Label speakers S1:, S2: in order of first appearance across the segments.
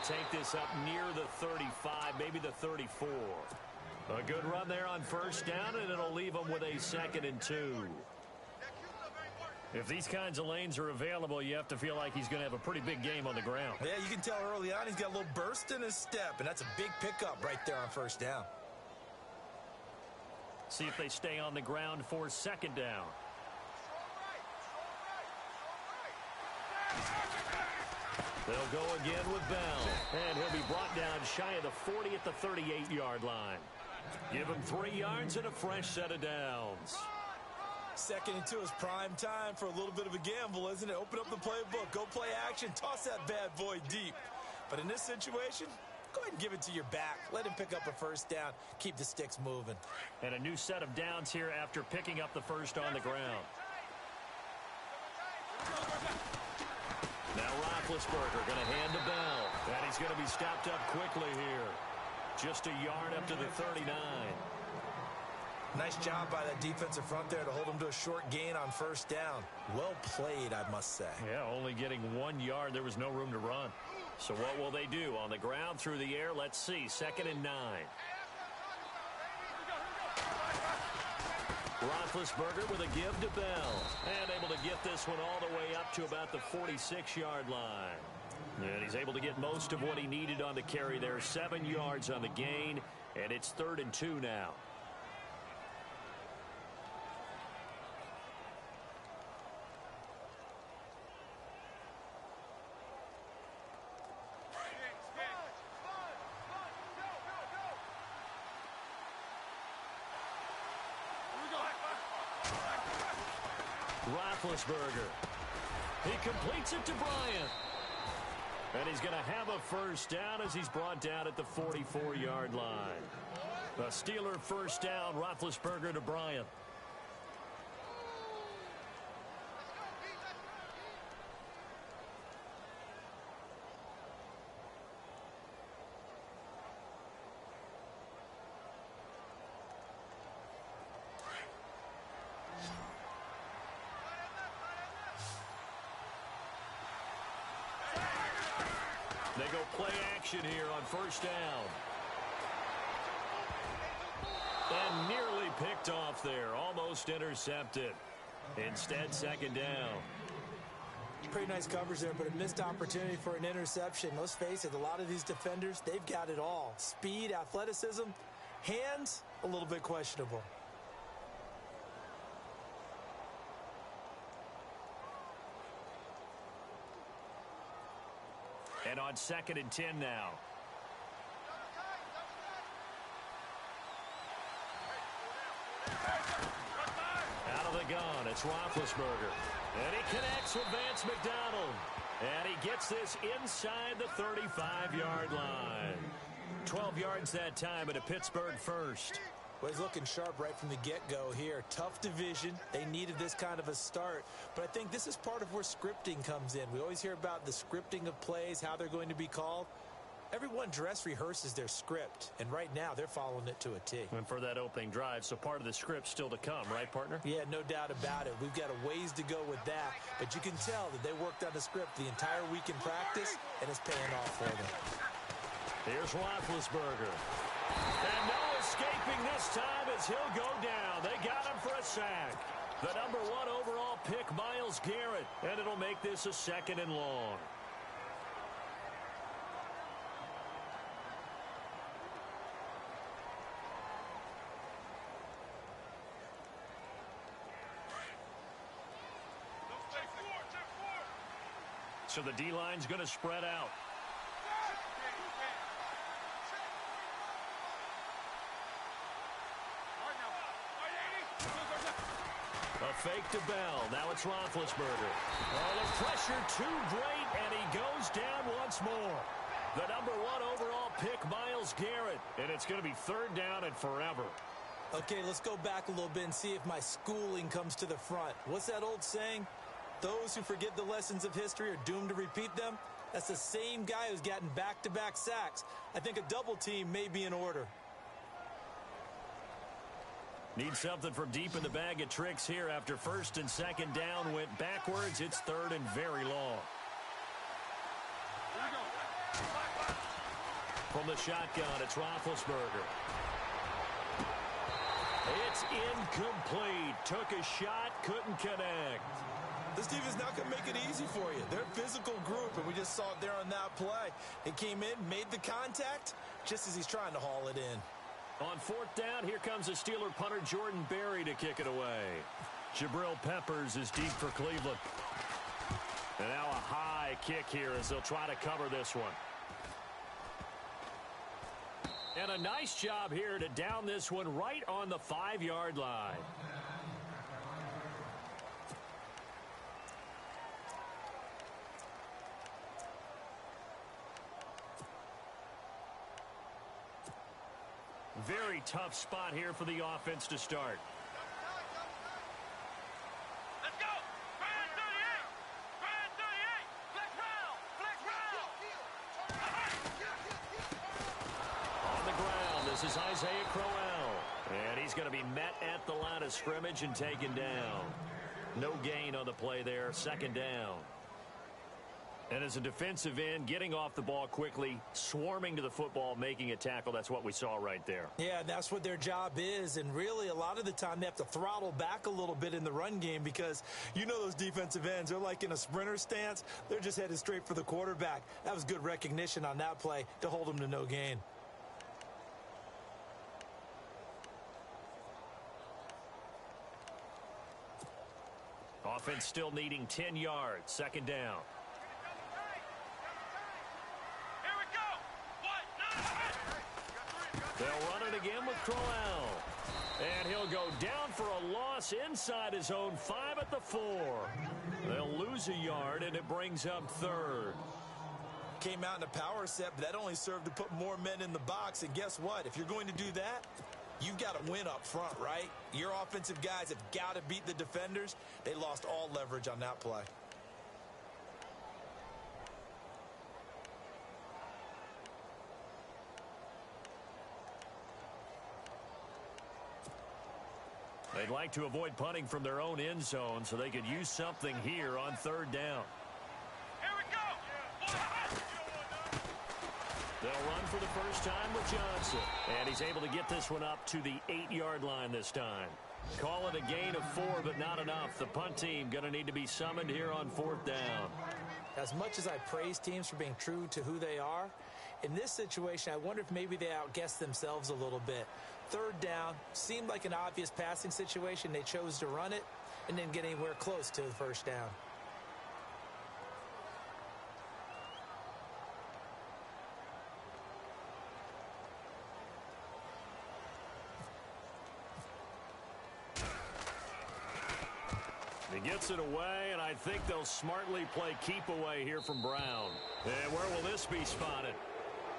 S1: take this up near the 35, maybe the 34. A good run there on first down, and it'll leave them with a 2nd and 2. If these kinds of lanes are available, you have to feel like he's going to have a pretty big game on the ground.
S2: Yeah, you can tell early on he's got a little burst in his step, and that's a big pickup right there on first down.
S1: See if they stay on the ground for 2nd down. They'll go again with Bell, and he'll be brought down shy of the 40 at the 38-yard line. Give him 3 yards and a fresh set of downs.
S2: 2nd and 2 is prime time for a little bit of a gamble, isn't it? Open up the playbook, go play action, toss that bad boy deep. But in this situation, go ahead and give it to your back. Let him pick up a first down. Keep the sticks moving.
S1: And a new set of downs here after picking up the first on the ground. Now Roethlisberger going to hand to Bell. And he's going to be stopped up quickly here. Just a yard up to the 39.
S2: Nice job by that defensive front there to hold him to a short gain on first down. Well played, I must say.
S1: Yeah, only getting 1 yard. There was no room to run. So what will they do? On the ground, through the air, let's see. 2nd and 9. Roethlisberger with a give to Bell. And able to get this one all the way up to about the 46-yard line. And he's able to get most of what he needed on the carry there. 7 yards on the gain, and it's 3rd and 2 now. Roethlisberger. He completes it to Bryant. And he's going to have a first down as he's brought down at the 44-yard line. The Steeler first down, Roethlisberger to Bryant. They go play action here on first down. And nearly picked off there. Almost intercepted. Instead, 2nd down.
S2: Pretty nice coverage there, but a missed opportunity for an interception. Let's face it, a lot of these defenders, they've got it all. Speed, athleticism, hands, a little bit questionable.
S1: And on 2nd and 10 now. Out of the gun, it's Roethlisberger. And he connects with Vance McDonald. And he gets this inside the 35-yard line. 12 yards that time at a Pittsburgh first.
S2: Well, he's looking sharp right from the get-go here. Tough division. They needed this kind of a start. But I think this is part of where scripting comes in. We always hear about the scripting of plays, how they're going to be called. Everyone dress rehearses their script, and right now they're following it to a T.
S1: And for that opening drive, so part of the script still to come, right, partner?
S2: Yeah, no doubt about it. We've got a ways to go with that, but you can tell that they worked on the script the entire week in practice, and it's paying off for them.
S1: Here's Roethlisberger. And no escaping this time as he'll go down. They got him for a sack. The number 1 overall pick, Myles Garrett, and it'll make this a 2nd and long. So the D-line's going to spread out. A fake to Bell. Now it's Roethlisberger. Oh, the pressure too great, and he goes down once more. The number 1 overall pick, Myles Garrett. And it's going to be 3rd down and forever.
S2: Okay, let's go back a little bit and see if my schooling comes to the front. What's that old saying? Those who forget the lessons of history are doomed to repeat them. That's the same guy who's gotten back-to-back sacks. I think a double team may be in order.
S1: Need something from deep in the bag of tricks here after 1st and 2nd down went backwards. It's 3rd and very long. From the shotgun, it's Roethlisberger. It's incomplete. Took a shot, couldn't connect.
S2: This defense not going to make it easy for you. They're a physical group, and we just saw it there on that play. He came in, made the contact, just as he's trying to haul it in.
S1: On fourth down, here comes the Steeler punter Jordan Berry to kick it away. Jabril Peppers is deep for Cleveland. And now a high kick here as they'll try to cover this one. And a nice job here to down this one right on the 5-yard line. Very tough spot here for the offense to start.
S3: Let's go! Brand 38! Brand 38! Flex round! Flex round!
S1: On the ground, this is Isaiah Crowell. And he's going to be met at the line of scrimmage and taken down. No gain on the play there, second down. And as a defensive end, getting off the ball quickly, swarming to the football, making a tackle, that's what we saw right there.
S2: Yeah, that's what their job is. And really, a lot of the time, they have to throttle back a little bit in the run game because you know those defensive ends, they're like in a sprinter stance. They're just headed straight for the quarterback. That was good recognition on that play to hold them to no gain.
S1: Offense still needing 10 yards, second down. They'll run it again with Crowell. And he'll go down for a loss inside his own 5 at the 4. They'll lose a yard, and it brings up third.
S2: Came out in a power set, but that only served to put more men in the box. And guess what? If you're going to do that, you've got to win up front, right? Your offensive guys have got to beat the defenders. They lost all leverage on that play.
S1: They'd like to avoid punting from their own end zone so they could use something here on third down.
S3: Here we go!
S1: They'll run for the first time with Johnson. And he's able to get this one up to the 8-yard line this time. Call it a gain of 4, but not enough. The punt team going to need to be summoned here on fourth down.
S2: As much as I praise teams for being true to who they are, in this situation, I wonder if maybe they outguessed themselves a little bit. Third down seemed like an obvious passing situation. They chose to run it and didn't get anywhere close to the first down.
S1: He gets it away, and I think they'll smartly play keep away here from Brown. And where will this be spotted?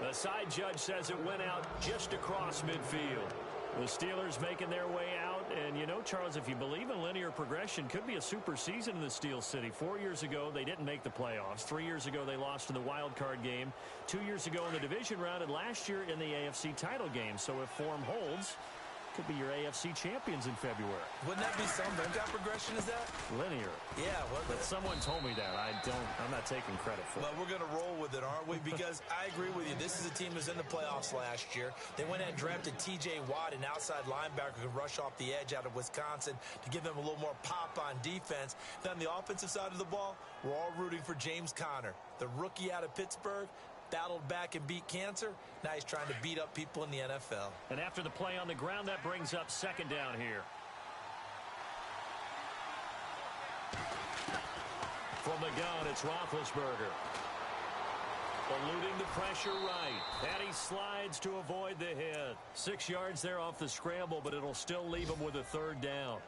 S1: The side judge says it went out just across midfield. The Steelers making their way out. And, you know, Charles, if you believe in linear progression, could be a super season in the Steel City. 4 years ago, they didn't make the playoffs. 3 years ago, they lost in the wild card game. 2 years ago in the division round, and last year in the AFC title game. So if form holds, could be your AFC champions in February.
S2: Wouldn't that be something? What kind of progression is that?
S1: Linear.
S2: Yeah. Well,
S1: but someone told me that. I'm not taking credit for it.
S2: Well, we're going to roll with it, aren't we? Because I agree with you. This is a team who's in the playoffs last year. They went and drafted T.J. Watt, an outside linebacker who could rush off the edge out of Wisconsin to give them a little more pop on defense. Then on the offensive side of the ball, we're all rooting for James Conner, the rookie out of Pittsburgh. Battled back and beat cancer. Now he's trying to beat up people in the NFL.
S1: And after the play on the ground, that brings up second down here. From the gun, it's Roethlisberger. Eluding the pressure right. And he slides to avoid the hit. 6 yards there off the scramble, but it'll still leave him with a third down.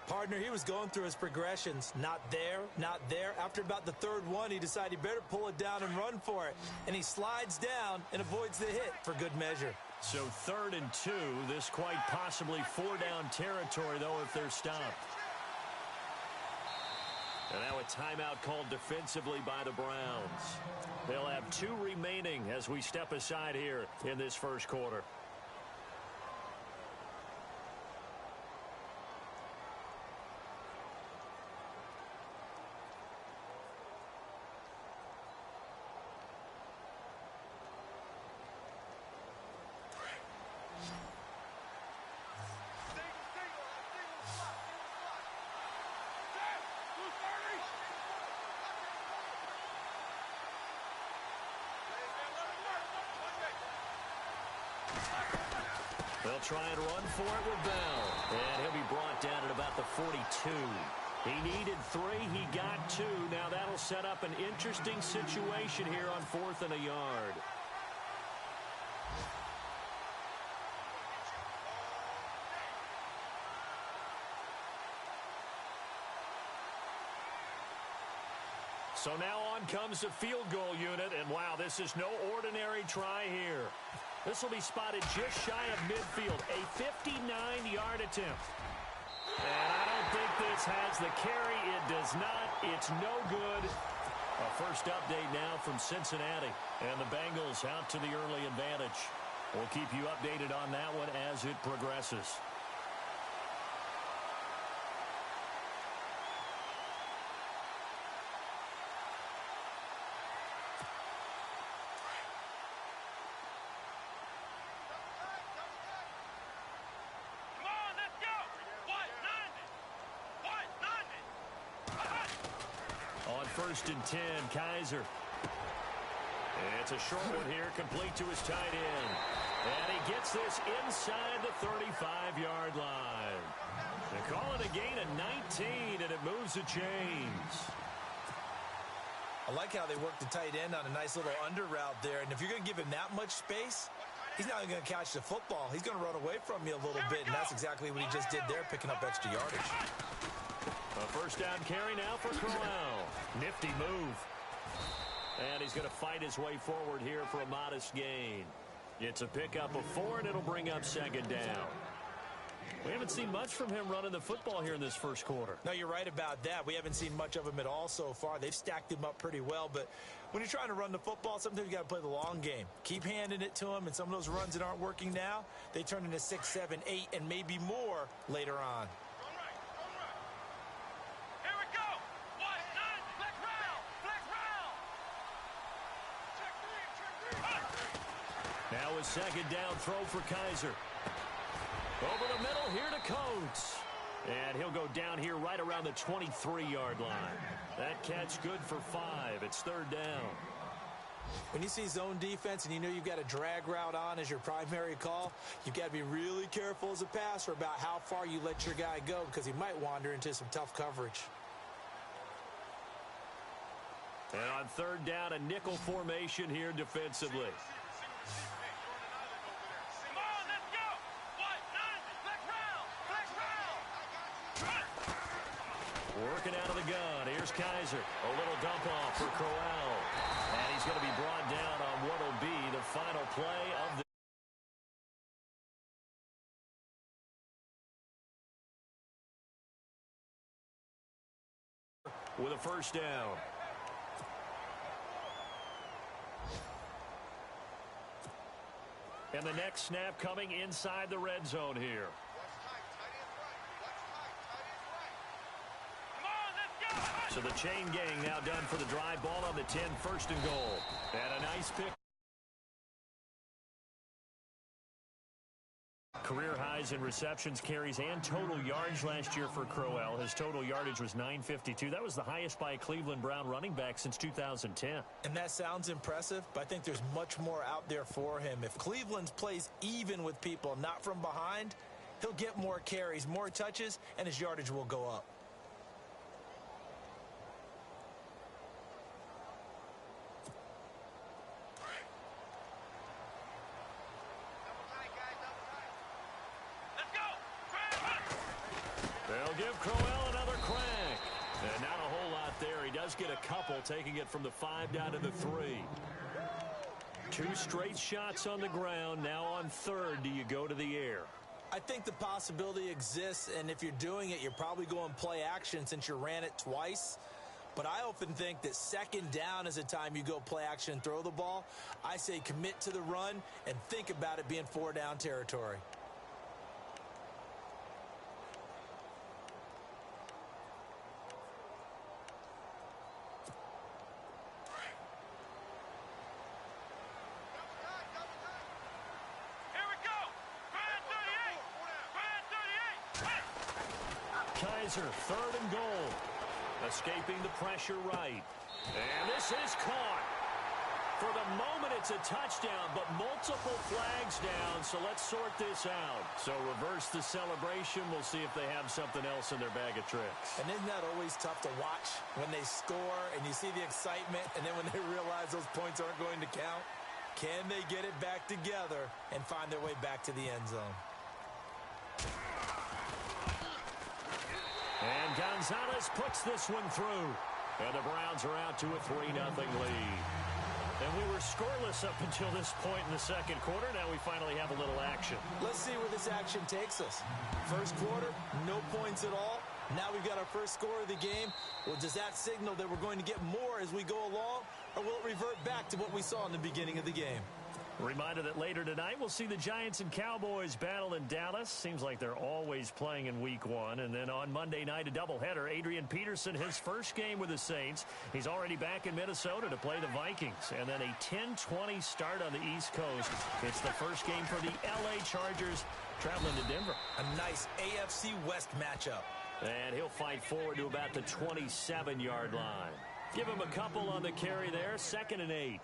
S2: Partner, he was going through his progressions. Not there, not there. After about the third one, he decided he better pull it down and run for it. And he slides down and avoids the hit for good measure.
S1: So 3rd and 2. This quite possibly 4-down territory, though, if they're stopped. And now a timeout called defensively by the Browns. They'll have 2 remaining as we step aside here in this first quarter. They'll try and run for it with Bell. And he'll be brought down at about the 42. He needed 3. He got 2. Now that'll set up an interesting situation here on 4th and a yard. So now on comes the field goal unit, and wow, this is no ordinary try here. This will be spotted just shy of midfield, a 59-yard attempt. And I don't think this has the carry. It does not. It's no good. A first update now from Cincinnati, and the Bengals out to the early advantage. We'll keep you updated on that one as it progresses. First and 10, Kaiser. It's a short one here, complete to his tight end. And he gets this inside the 35-yard line. They call it a gain of 19, and it moves the chains.
S2: I like how they work the tight end on a nice little under route there. And if you're going to give him that much space, he's not going to catch the football. He's going to run away from you a little bit, and that's exactly what he just did there, picking up extra yardage.
S1: A first down carry now for Crowell. Nifty move. And he's going to fight his way forward here for a modest gain. It's a pickup of 4, and it'll bring up second down. We haven't seen much from him running the football here in this first quarter.
S2: No, you're right about that. We haven't seen much of him at all so far. They've stacked him up pretty well, but when you're trying to run the football, sometimes you got to play the long game. Keep handing it to him, and some of those runs that aren't working now, they turn into 6, 7, 8, and maybe more later on.
S1: Now a second down throw for Kaiser. Over the middle here to Coates. And he'll go down here right around the 23-yard line. That catch good for 5. It's third down.
S2: When you see zone defense and you know you've got a drag route on as your primary call, you've got to be really careful as a passer about how far you let your guy go because he might wander into some tough coverage.
S1: And on third down, a nickel formation here defensively. Working out of the gun. Here's Kaiser. A little dump off for Crowell. And he's going to be brought down on what will be the final play of the with a first down. And the next snap coming inside the red zone here. So the chain gang now done for the drive. Ball on the 10, first and goal. And a nice pick. Career highs in receptions, carries, and total yards last year for Crowell. His total yardage was 952. That was the highest by a Cleveland Brown running back since 2010.
S2: And that sounds impressive, but I think there's much more out there for him. If Cleveland plays even with people, not from behind, he'll get more carries, more touches, and his yardage will go up.
S1: They'll give Crowell another crack. And not a whole lot there. He does get a couple, taking it from the 5 down to the 3. 2 straight shots on the ground. Now on third, do you go to the air?
S2: I think the possibility exists, and if you're doing it, you're probably going play action since you ran it twice. But I often think that second down is the time you go play action and throw the ball. I say commit to the run and think about it being 4 down territory.
S1: Kaiser, third and goal. Escaping the pressure right. And this is caught. For the moment, it's a touchdown, but multiple flags down, so let's sort this out. So reverse the celebration. We'll see if they have something else in their bag of tricks.
S2: And isn't that always tough to watch when they score and you see the excitement, and then when they realize those points aren't going to count? Can they get it back together and find their way back to the end zone?
S1: And Gonzalez puts this one through. And the Browns are out to a 3-0 lead. And we were scoreless up until this point in the second quarter. Now we finally have a little action.
S2: Let's see where this action takes us. First quarter, no points at all. Now we've got our first score of the game. Well, does that signal that we're going to get more as we go along? Or will it revert back to what we saw in the beginning of the game?
S1: Reminder that later tonight we'll see the Giants and Cowboys battle in Dallas. Seems like they're always playing in week one. And then on Monday night, a doubleheader. Adrian Peterson, his first game with the Saints. He's already back in Minnesota to play the Vikings. And then a 10-20 start on the East Coast. It's the first game for the L.A. Chargers traveling to Denver.
S2: A nice AFC West matchup.
S1: And he'll fight forward to about the 27-yard line. Give him a couple on the carry there. 2nd and 8.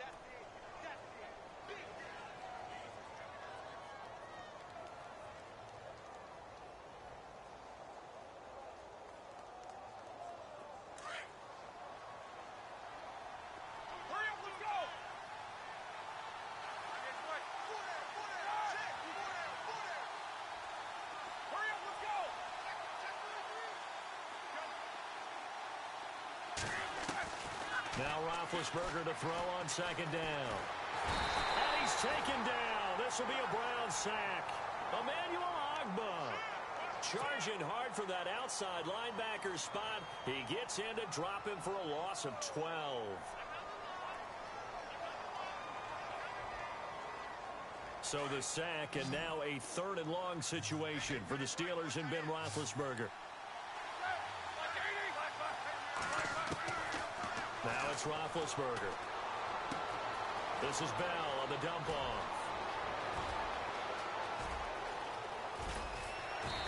S1: Now Roethlisberger to throw on 2nd down. And he's taken down. This will be a Brown sack. Emmanuel Ogbah charging hard for that outside linebacker spot. He gets in to drop him for a loss of 12. So the sack, and now a 3rd and long situation for the Steelers and Ben Roethlisberger. Now it's Roethlisberger. This is Bell on the dump off.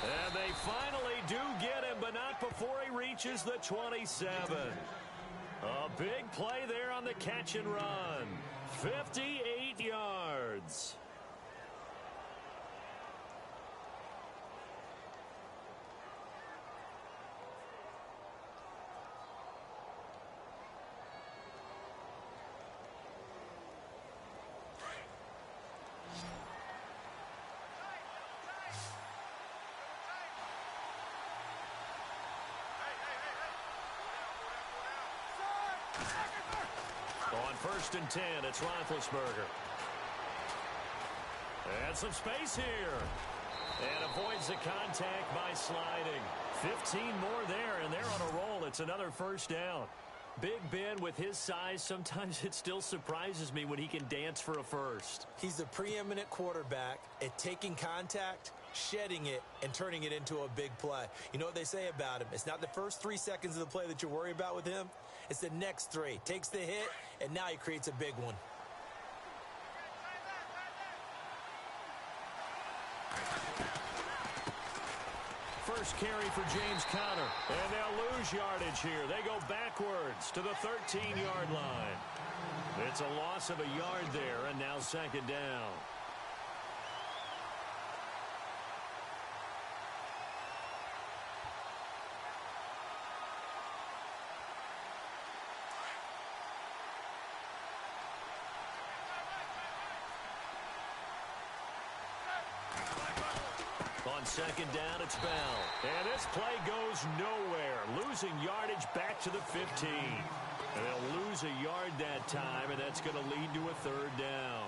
S1: And they finally do get him, but not before he reaches the 27. A big play there on the catch and run. 58 yards. On 1st and 10, it's Roethlisberger. And some space here. And avoids the contact by sliding. 15 more there, and they're on a roll. It's another 1st down. Big Ben, with his size, sometimes it still surprises me when he can dance for a first.
S2: He's a preeminent quarterback at taking contact, shedding it, and turning it into a big play. You know what they say about him? It's not the first 3 seconds of the play that you worry about with him. It's the next 3. Takes the hit, and now he creates a big one.
S1: First carry for James Conner. And they'll lose yardage here. They go backwards to the 13-yard line. It's a loss of a yard there, and now 2nd down. On 2nd down, it's Bell. And this play goes nowhere. Losing yardage back to the 15. And they'll lose a yard that time, and that's going to lead to a 3rd down.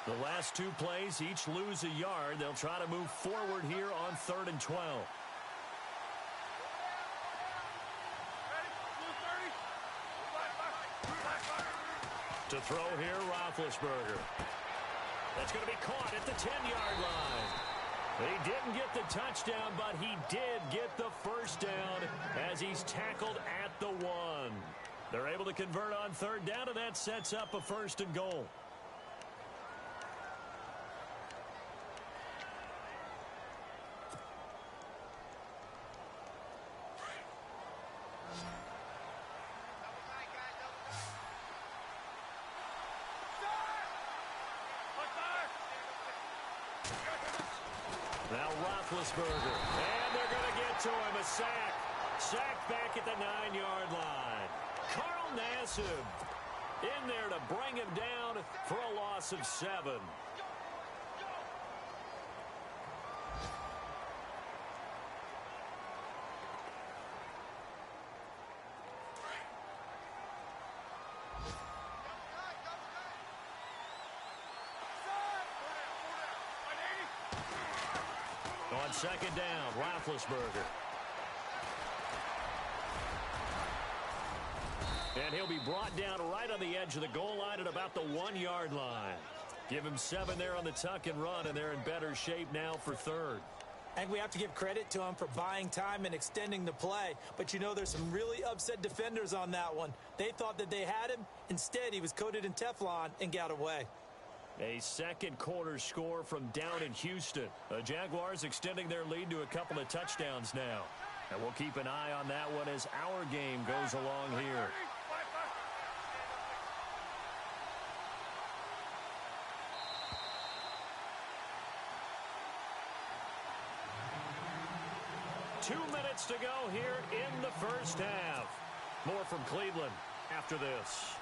S1: The last 2 plays each lose a yard. They'll try to move forward here on 3rd and 12. To throw here, Roethlisberger. That's going to be caught at the 10-yard line. He didn't get the touchdown, but he did get the 1st down as he's tackled at the 1. They're able to convert on 3rd down, and that sets up a 1st and goal. Roethlisberger. And they're going to get to him. A sack. Sack back at the 9-yard line. Carl Nassib in there to bring him down for a loss of 7. On second down, Roethlisberger. And he'll be brought down right on the edge of the goal line at about the 1-yard line. Give him 7 there on the tuck and run, and they're in better shape now for third.
S2: And we have to give credit to him for buying time and extending the play. But, you know, there's some really upset defenders on that one. They thought that they had him. Instead, he was coated in Teflon and got away.
S1: A second quarter score from down in Houston. The Jaguars extending their lead to a couple of touchdowns now. And we'll keep an eye on that one as our game goes along here. Two minutes to go here in the first half. More from Cleveland after this.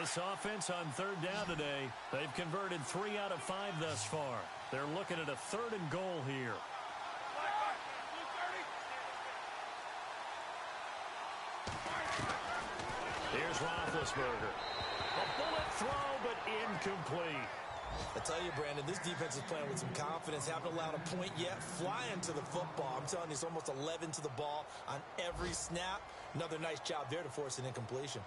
S1: This offense on third down today, they've converted 3 out of 5 thus far. They're looking at a 3rd and goal here. Here's Roethlisberger. A bullet throw, but incomplete.
S2: I tell you, Brandon, this defense is playing with some confidence. Haven't allowed a point yet. Flying to the football. I'm telling you, it's almost 11 to the ball on every snap. Another nice job there to force an incompletion.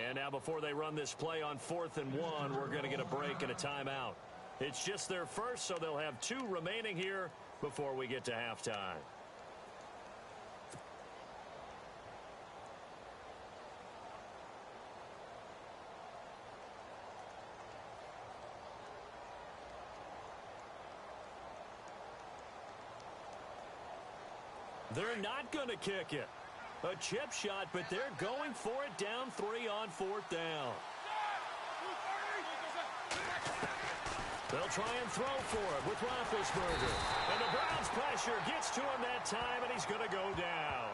S1: And now before they run this play on 4th and 1, we're going to get a break and a timeout. It's just their first, so they'll have 2 remaining here before we get to halftime. They're not going to kick it. A chip shot, but they're going for it down 3 on 4th down. They'll try and throw for it with Roethlisberger. And the Browns' pressure gets to him that time, and he's going to go down.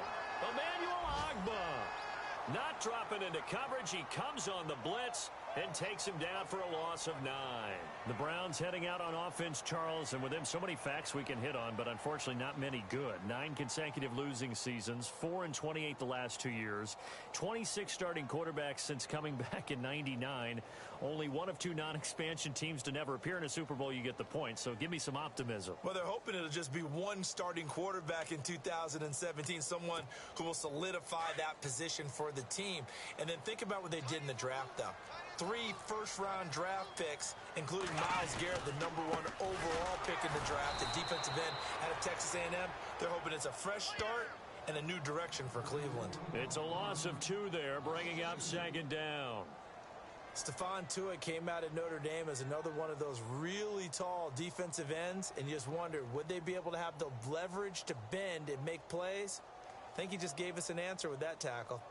S1: Emmanuel Ogbah not dropping into coverage. He comes on the blitz and takes him down for a loss of 9. The Browns heading out on offense, Charles, and with them so many facts we can hit on, but unfortunately not many good. 9 consecutive losing seasons, 4-28 the last 2 years, 26 starting quarterbacks since coming back in '99. Only one of 2 non-expansion teams to never appear in a Super Bowl. You get the point, so give me some optimism.
S2: Well, they're hoping it'll just be one starting quarterback in 2017, someone who will solidify that position for the team. And then think about what they did in the draft, though. 3 first-round draft picks, including Myles Garrett, the #1 overall pick in the draft, the defensive end out of Texas A&M. They're hoping it's a fresh start and a new direction for Cleveland.
S1: It's a loss of 2 there, bringing up 2nd down.
S2: Stephon Tuitt came out of Notre Dame as another one of those really tall defensive ends, and you just wondered, would they be able to have the leverage to bend and make plays? I think he just gave us an answer with that tackle.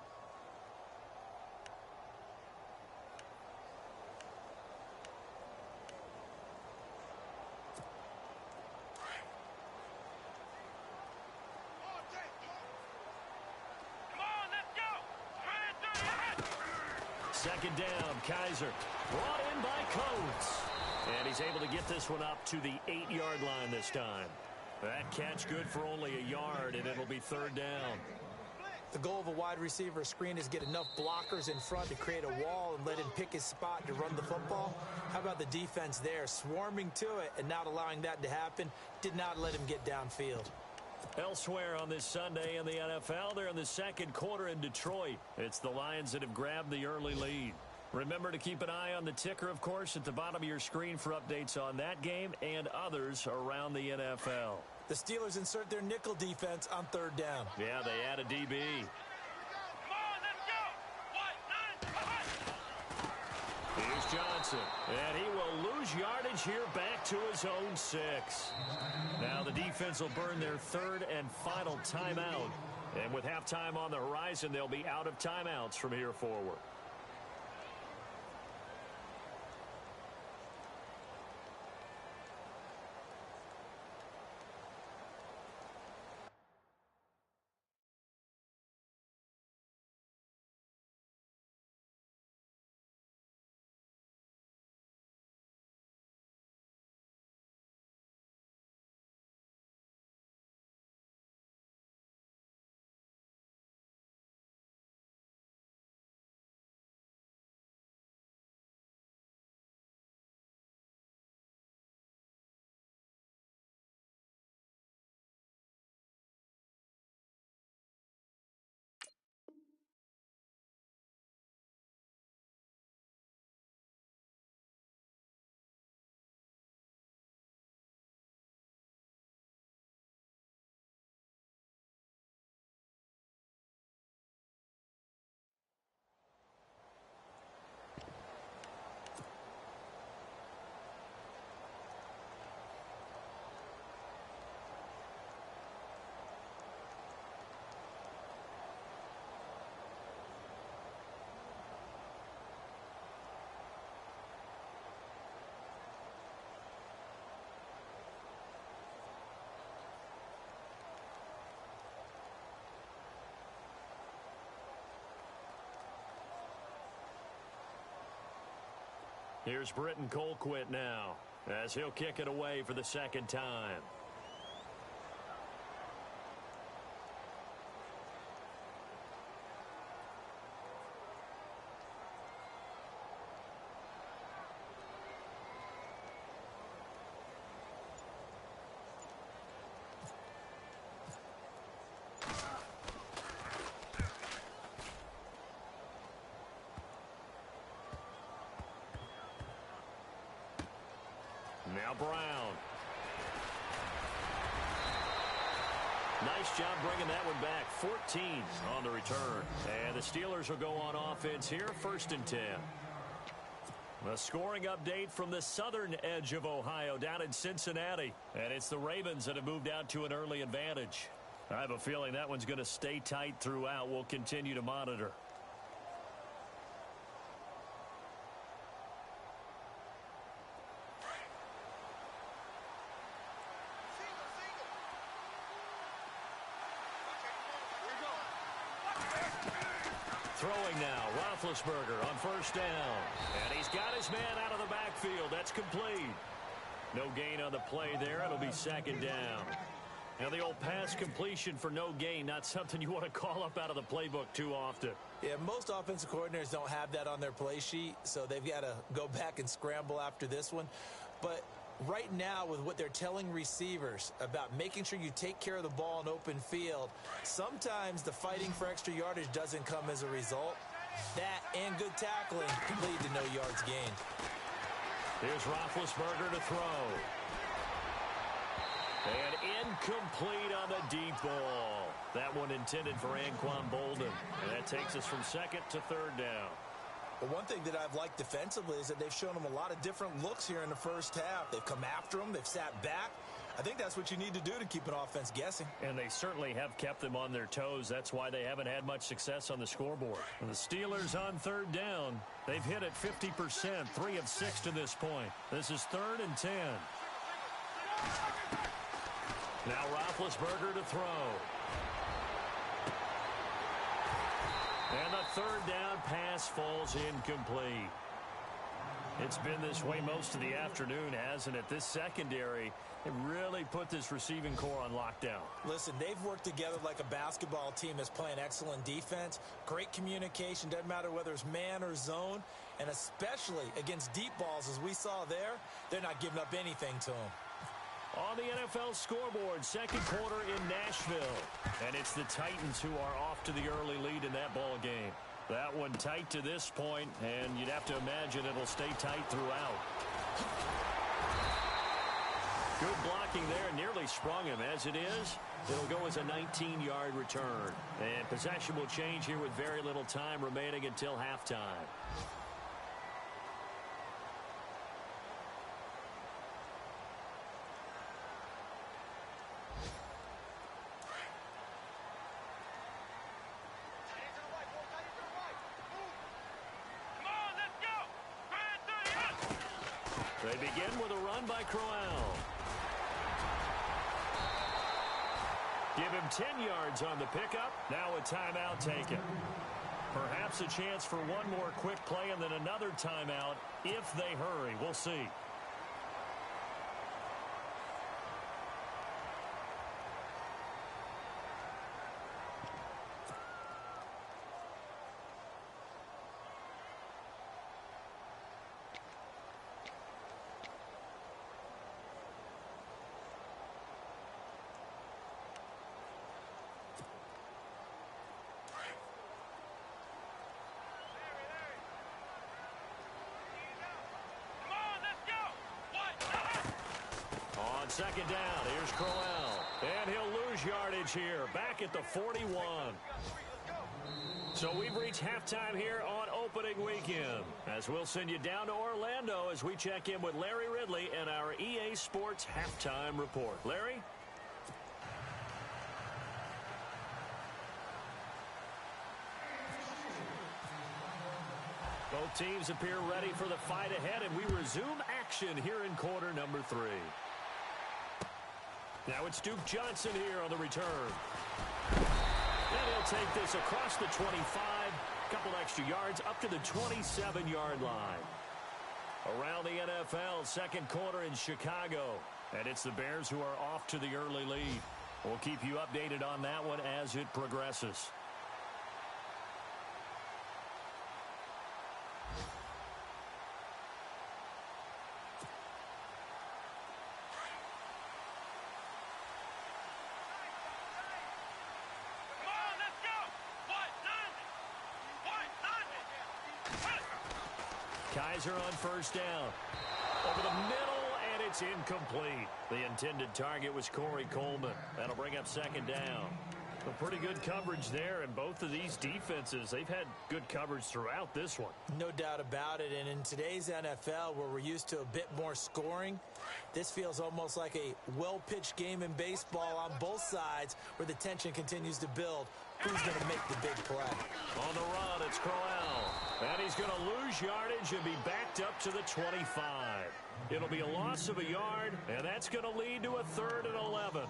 S1: Second down, Kaiser brought in by Coates. And he's able to get this one up to the 8-yard line this time. That catch good for only a yard, and it'll be 3rd down.
S2: The goal of a wide receiver screen is get enough blockers in front to create a wall and let him pick his spot to run the football. How about the defense there, swarming to it and not allowing that to happen? Did not let him get downfield.
S1: Elsewhere on this Sunday in the NFL, they're in the second quarter in Detroit. It's the Lions that have grabbed the early lead. Remember to keep an eye on the ticker, of course, at the bottom of your screen for updates on that game and others around the NFL.
S2: The Steelers insert their nickel defense on third down.
S1: Yeah, they add a DB. Here's Johnson, and he will lose yardage here back to his own 6. Now the defense will burn their third and final timeout. And with halftime on the horizon, they'll be out of timeouts from here forward. Here's Britton Colquitt now, as he'll kick it away for the second time. Now Brown. Nice job bringing that one back. 14 on the return. And the Steelers will go on offense here, 1st and 10. A scoring update from the southern edge of Ohio down in Cincinnati. And it's the Ravens that have moved out to an early advantage. I have a feeling that one's going to stay tight throughout. We'll continue to monitor. Throwing now, Roethlisberger on 1st down. And he's got his man out of the backfield. That's complete. No gain on the play there. It'll be 2nd down. Now the old pass completion for no gain, not something you want to call up out of the playbook too often.
S2: Yeah, most offensive coordinators don't have that on their play sheet, so they've got to go back and scramble after this one. But right now, with what they're telling receivers about making sure you take care of the ball in open field, sometimes the fighting for extra yardage doesn't come as a result. That and good tackling can lead to no yards gained.
S1: Here's Roethlisberger to throw. And incomplete on the deep ball. That one intended for Anquan Bolden. And that takes us from 2nd to 3rd down.
S2: Well, one thing that I've liked defensively is that they've shown them a lot of different looks here in the first half. They've come after them. They've sat back. I think that's what you need to do to keep an offense guessing.
S1: And they certainly have kept them on their toes. That's why they haven't had much success on the scoreboard. And the Steelers on 3rd down. They've hit it 50%, 3 of 6 to this point. This is 3rd and 10. Now Roethlisberger to throw. And the 3rd down pass falls incomplete. It's been this way most of the afternoon, hasn't it? This secondary, it really put this receiving core on lockdown.
S2: Listen, they've worked together like a basketball team that's playing excellent defense. Great communication, doesn't matter whether it's man or zone. And especially against deep balls, as we saw there, they're not giving up anything to them.
S1: On the NFL scoreboard, 2nd quarter in Nashville. And it's the Titans who are off to the early lead in that ball game. That one tight to this point, and you'd have to imagine it'll stay tight throughout. Good blocking there, nearly sprung him. As it is, it'll go as a 19-yard return. And possession will change here with very little time remaining until halftime. They begin with a run by Crowell. Give him 10 yards on the pickup. Now a timeout taken. Perhaps a chance for one more quick play and then another timeout if they hurry. We'll see. Second down, here's Crowell. And he'll lose yardage here, back at the 41. So we've reached halftime here on opening weekend, as we'll send you down to Orlando as we check in with Larry Ridley and our EA Sports Halftime Report. Larry? Both teams appear ready for the fight ahead, and we resume action here in quarter number 3. Now it's Duke Johnson here on the return. And he'll take this across the 25, a couple extra yards up to the 27-yard line. Around the NFL, second quarter in Chicago. And it's the Bears who are off to the early lead. We'll keep you updated on that one as it progresses. Kaiser on first down. Over the middle, and it's incomplete. The intended target was Corey Coleman. That'll bring up second down. But pretty good coverage there, and both of these defenses, they've had good coverage throughout this one.
S2: No doubt about it, and in today's NFL, where we're used to a bit more scoring, this feels almost like a well-pitched game in baseball on both sides, where the tension continues to build. Who's going to make the big play?
S1: On the run, it's Crowell. And he's going to lose yardage and be backed up to the 25. It'll be a loss of a yard, and that's going to lead to a 3rd and 11.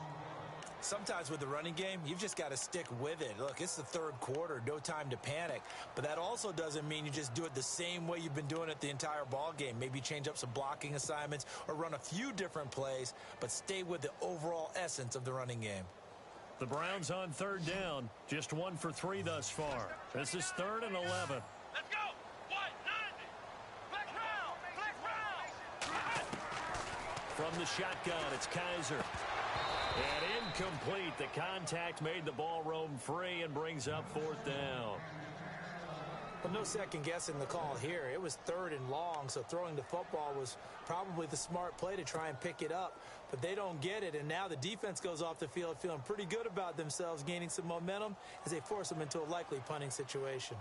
S2: Sometimes with the running game, you've just got to stick with it. Look, it's the third quarter, no time to panic. But that also doesn't mean you just do it the same way you've been doing it the entire ball game. Maybe change up some blocking assignments or run a few different plays, but stay with the overall essence of the running game.
S1: The Browns on third down, just 1 for 3 thus far. This is 3rd and 11.
S3: Let's go! White 90! Black round!
S1: From the shotgun, it's Kaiser. And incomplete. The contact made the ball roam free and brings up 4th down.
S2: Well, no second guessing the call here. It was 3rd and long, so throwing the football was probably the smart play to try and pick it up. But they don't get it, and now the defense goes off the field feeling pretty good about themselves, gaining some momentum as they force them into a likely punting situation.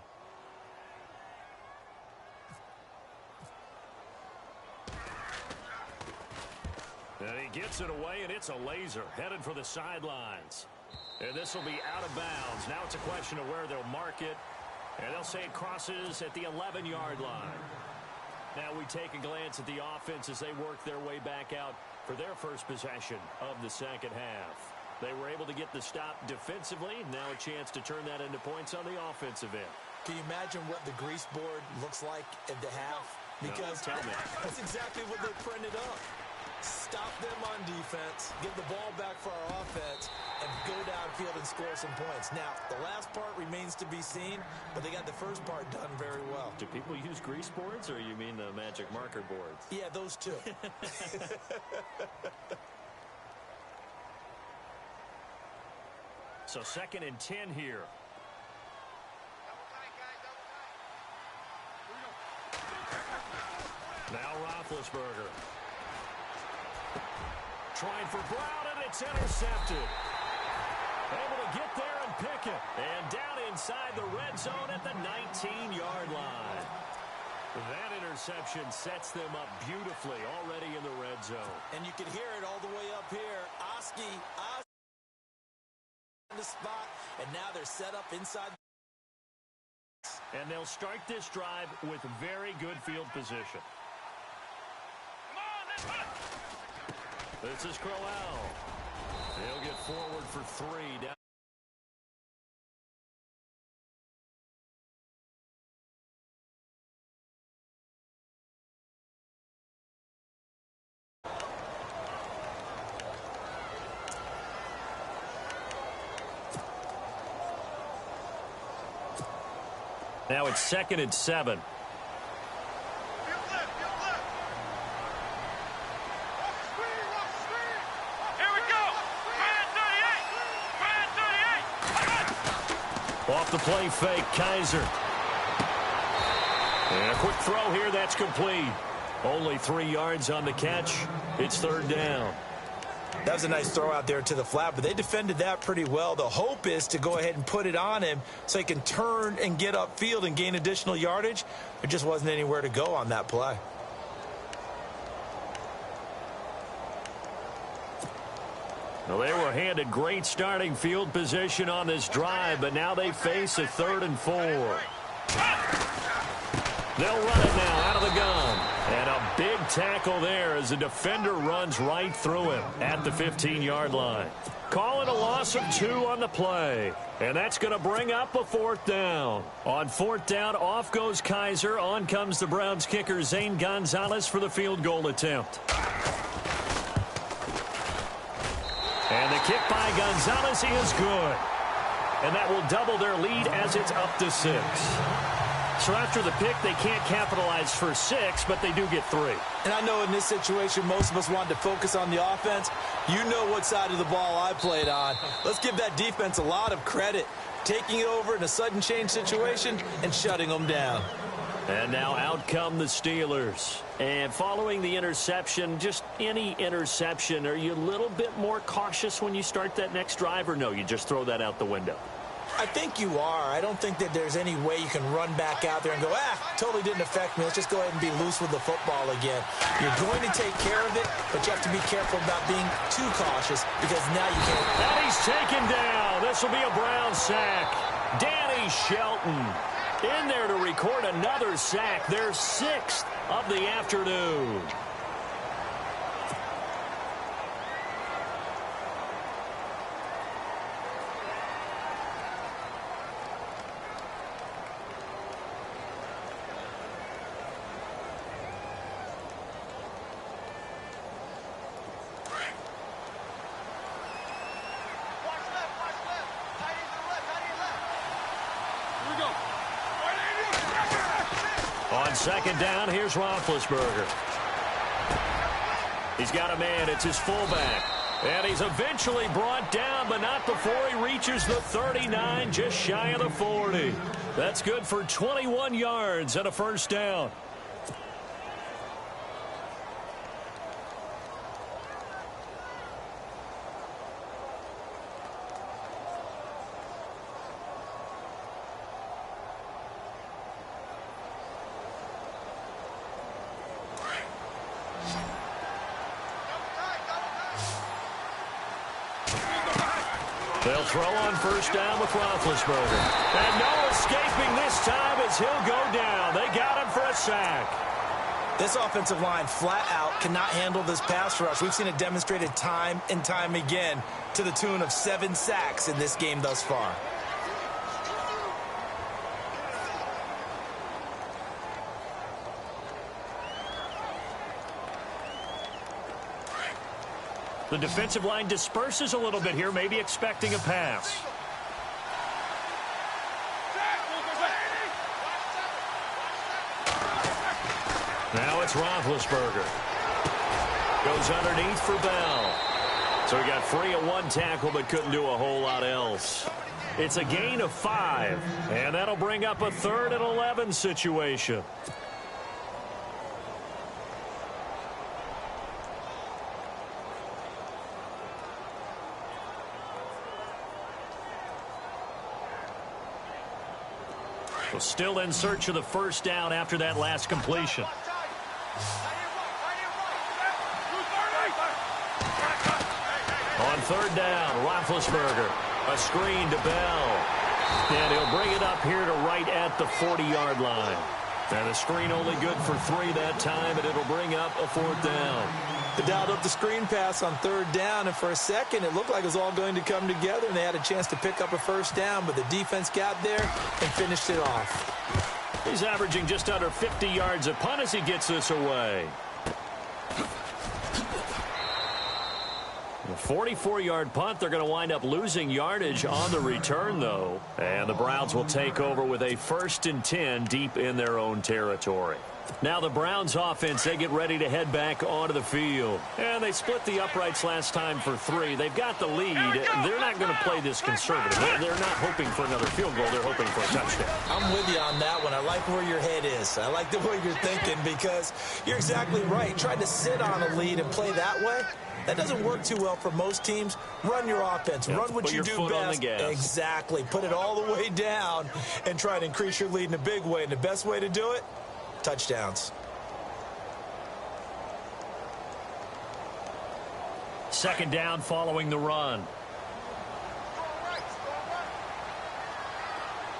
S1: And he gets it away, and it's a laser headed for the sidelines. And this will be out of bounds. Now it's a question of where they'll mark it. And they'll say it crosses at the 11-yard line. Now we take a glance at the offense as they work their way back out for their first possession of the second half. They were able to get the stop defensively. Now a chance to turn that into points on the offensive end.
S2: Can you imagine what the grease board looks like at the half? Because
S1: no, tell me.
S2: That's exactly what they printed up. Stop them on defense, get the ball back for our offense, and go downfield and score some points. Now, the last part remains to be seen, but they got the first part done very well.
S1: Do people use grease boards, or you mean the magic marker boards?
S2: Yeah, those two.
S1: So 2nd and 10 here. Roethlisberger. Trying for Brown, and it's intercepted. Able to get there and pick it. And down inside the red zone at the 19-yard line. That interception sets them up beautifully already in the red zone.
S2: And you can hear it all the way up here. Oski on the spot, and now they're set up inside.
S1: And they'll start this drive with very good field position. This is Crowell. He'll get forward for 3 down. Now it's 2nd and 7. Off the play fake, Kaiser. And a quick throw here, that's complete. Only 3 yards on the catch. It's 3rd down.
S2: That was a nice throw out there to the flat, but they defended that pretty well. The hope is to go ahead and put it on him so he can turn and get upfield and gain additional yardage. There just wasn't anywhere to go on that play.
S1: Well, they were handed great starting field position on this drive, but now they face a 3rd and 4. They'll run it now out of the gun. And a big tackle there as the defender runs right through him at the 15-yard line. Call it a loss of 2 on the play. And that's going to bring up a 4th down. On 4th down, off goes Kaiser. On comes the Browns kicker, Zane Gonzalez, for the field goal attempt. And the kick by Gonzalez is good. And that will double their lead as it's up to 6. So after the pick, they can't capitalize for 6, but they do get 3.
S2: And I know in this situation, most of us wanted to focus on the offense. You know what side of the ball I played on. Let's give that defense a lot of credit, taking it over in a sudden change situation and shutting them down.
S1: And now out come the Steelers. And following the interception, just any interception, are you a little bit more cautious when you start that next drive, or no, you just throw that out the window?
S2: I think you are. I don't think that there's any way you can run back out there and go, totally didn't affect me. Let's just go ahead and be loose with the football again. You're going to take care of it, but you have to be careful about being too cautious because now you can't.
S1: And he's taken down. This will be a Brown sack. Danny Shelton in there to record another sack. Their 6th of the afternoon. On 2nd down, here's Roethlisberger. He's got a man. It's his fullback. And he's eventually brought down, but not before he reaches the 39, just shy of the 40. That's good for 21 yards and a 1st down. They'll throw on 1st down with Roethlisberger. And no escaping this time as he'll go down. They got him for a sack.
S2: This offensive line flat out cannot handle this pass rush. We've seen it demonstrated time and time again to the tune of 7 sacks in this game thus far.
S1: The defensive line disperses a little bit here, maybe expecting a pass. Now it's Roethlisberger. Goes underneath for Bell. So he got free of 1 tackle but couldn't do a whole lot else. It's a gain of 5, and that'll bring up a 3rd and 11 situation. still in search of the first down after that last completion. On third down, Roethlisberger. A screen to Bell. And he'll bring it up here to right at the 40-yard line. And a screen only good for 3 that time, and it'll bring up a 4th down.
S2: They dialed up the screen pass on third down, and for a second it looked like it was all going to come together, and they had a chance to pick up a first down, but the defense got there and finished it off.
S1: He's averaging just under 50 yards a punt as he gets this away. A 44-yard punt. They're going to wind up losing yardage on the return, though. And the Browns will take over with a 1st and 10 deep in their own territory. Now the Browns offense, they get ready to head back onto the field. And they split the uprights last time for 3. They've got the lead. They're not going to play this conservative. They're not hoping for another field goal. They're hoping for a touchdown.
S2: I'm with you on that one. I like where your head is. I like the way you're thinking because you're exactly right. Trying to sit on a lead and play that way, that doesn't work too well for most teams. Run your offense.
S1: Yep,
S2: run what you do best.
S1: On the gas.
S2: Exactly. Put it all the way down and try to increase your lead in a big way. And the best way to do it, touchdowns.
S1: 2nd down following the run.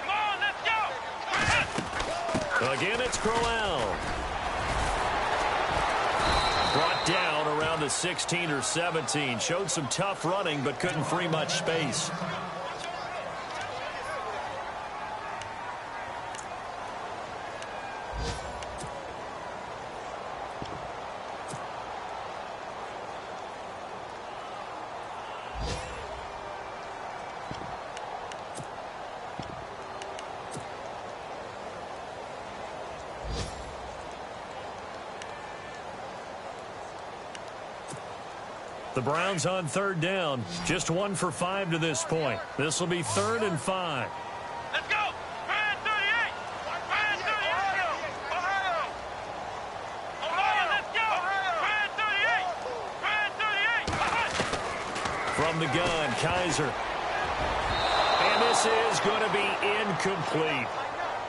S3: Come on, let's go.
S1: Again, it's Crowell. Brought down around the 16 or 17. Showed some tough running, but couldn't free much space. The Browns on 3rd down. Just 1 for 5 to this point. This will be 3rd and 5.
S3: Let's go. Brand 38. Brand 38. Ohio. Ohio, let's go. Brand 38. Brand 38.
S1: From the gun, Kaiser. And this is going to be incomplete.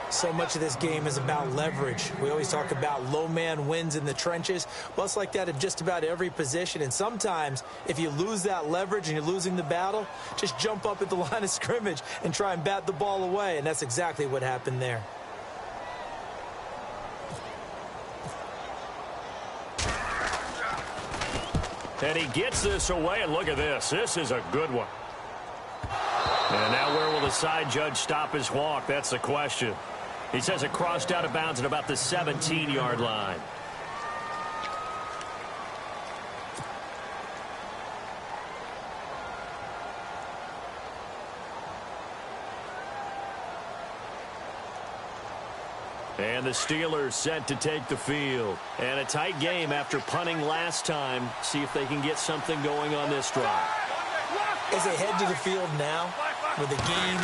S2: So much of this game is about leverage. We always talk about low man wins in the trenches. Well, it's like that at just about every position. And sometimes, if you lose that leverage and you're losing the battle, just jump up at the line of scrimmage and try and bat the ball away. And that's exactly what happened there.
S1: And he gets this away, and look at this. This is a good one. And now where will the side judge stop his walk? That's the question. He says it crossed out of bounds at about the 17-yard line. And the Steelers set to take the field. And a tight game after punting last time. See if they can get something going on this drive.
S2: As they head to the field now, with the game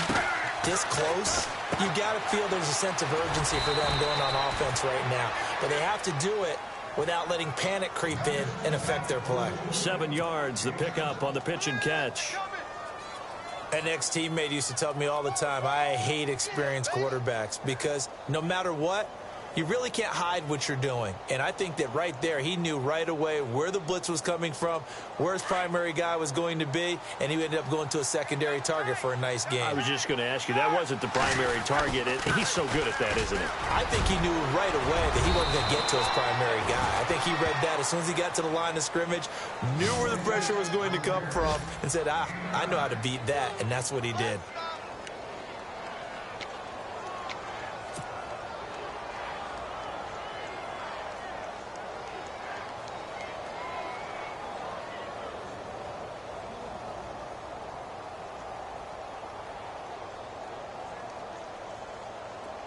S2: this close, you got to feel there's a sense of urgency for them going on offense right now. But they have to do it without letting panic creep in and affect their play.
S1: 7 yards, the pickup on the pitch and catch.
S2: An ex-teammate used to tell me all the time, I hate experienced quarterbacks because no matter what, you really can't hide what you're doing. And I think that right there, he knew right away where the blitz was coming from, where his primary guy was going to be, and he ended up going to a secondary target for a nice game.
S1: I was just going to ask you, that wasn't the primary target. He's so good at that, isn't he?
S2: I think he knew right away that he wasn't going to get to his primary guy. I think he read that as soon as he got to the line of scrimmage, knew where the pressure was going to come from, and said, I know how to beat that, and that's what he did.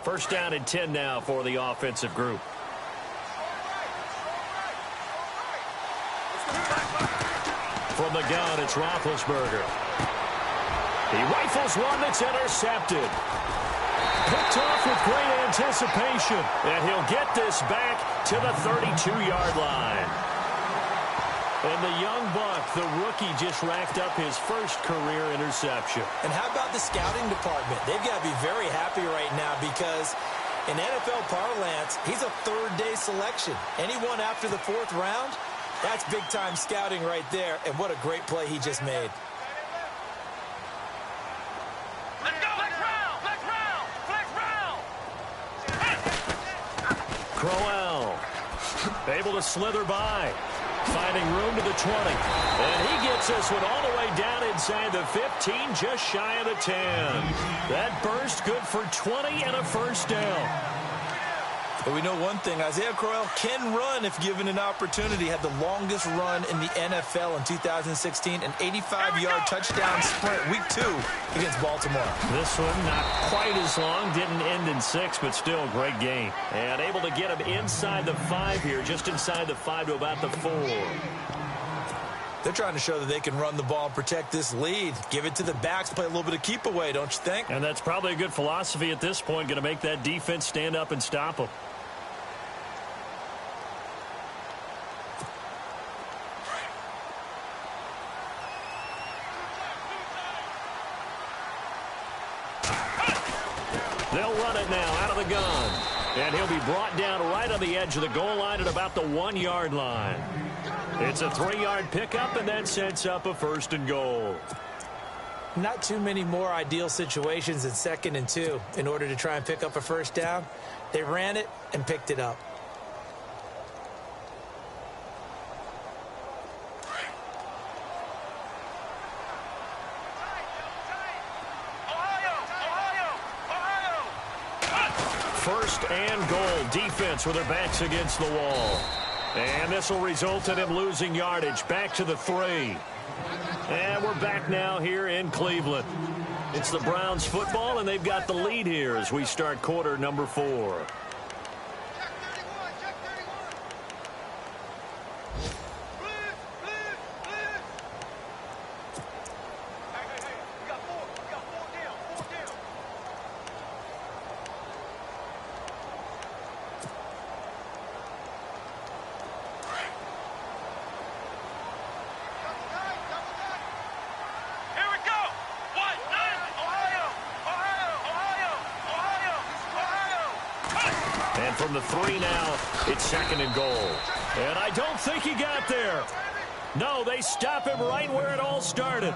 S1: First down and 10 now for the offensive group. From the gun, it's Roethlisberger. He rifles one that's intercepted. Picked off with great anticipation. And he'll get this back to the 32-yard line. And the young buck, the rookie, just racked up his first career interception.
S2: And how about the scouting department? They've got to be very happy right now because in NFL parlance, he's a third-day selection. Anyone after the fourth round, that's big-time scouting right there. And what a great play he just made.
S3: Let's go! Flex round! Flex round! Flex round!
S1: Crowell able to slither by, finding room to the 20. And he gets this one all the way down inside the 15, just shy of the 10. That burst good for 20 and a first down.
S2: But we know one thing, Isaiah Crowell can run if given an opportunity. Had the longest run in the NFL in 2016, an 85-yard touchdown sprint, week 2 against Baltimore.
S1: This one not quite as long, didn't end in 6, but still a great game. And able to get him inside the 5 here, just inside the 5 to about the 4.
S2: They're trying to show that they can run the ball and protect this lead. Give it to the backs, play a little bit of keep away, don't you think?
S1: And that's probably a good philosophy at this point, going to make that defense stand up and stop them. They'll run it now out of the gun. And he'll be brought down right on the edge of the goal line at about the 1-yard line. It's a 3-yard pickup, and that sets up a first and goal.
S2: Not too many more ideal situations in 2nd and 2 in order to try and pick up a first down. They ran it and picked it up.
S1: First and goal. Defense with their backs against the wall. And this will result in him losing yardage. Back to the 3. And we're back now here in Cleveland. It's the Browns football, and they've got the lead here as we start quarter number 4. And from the 3 now, it's 2nd and goal. And I don't think he got there. No, they stop him right where it all started.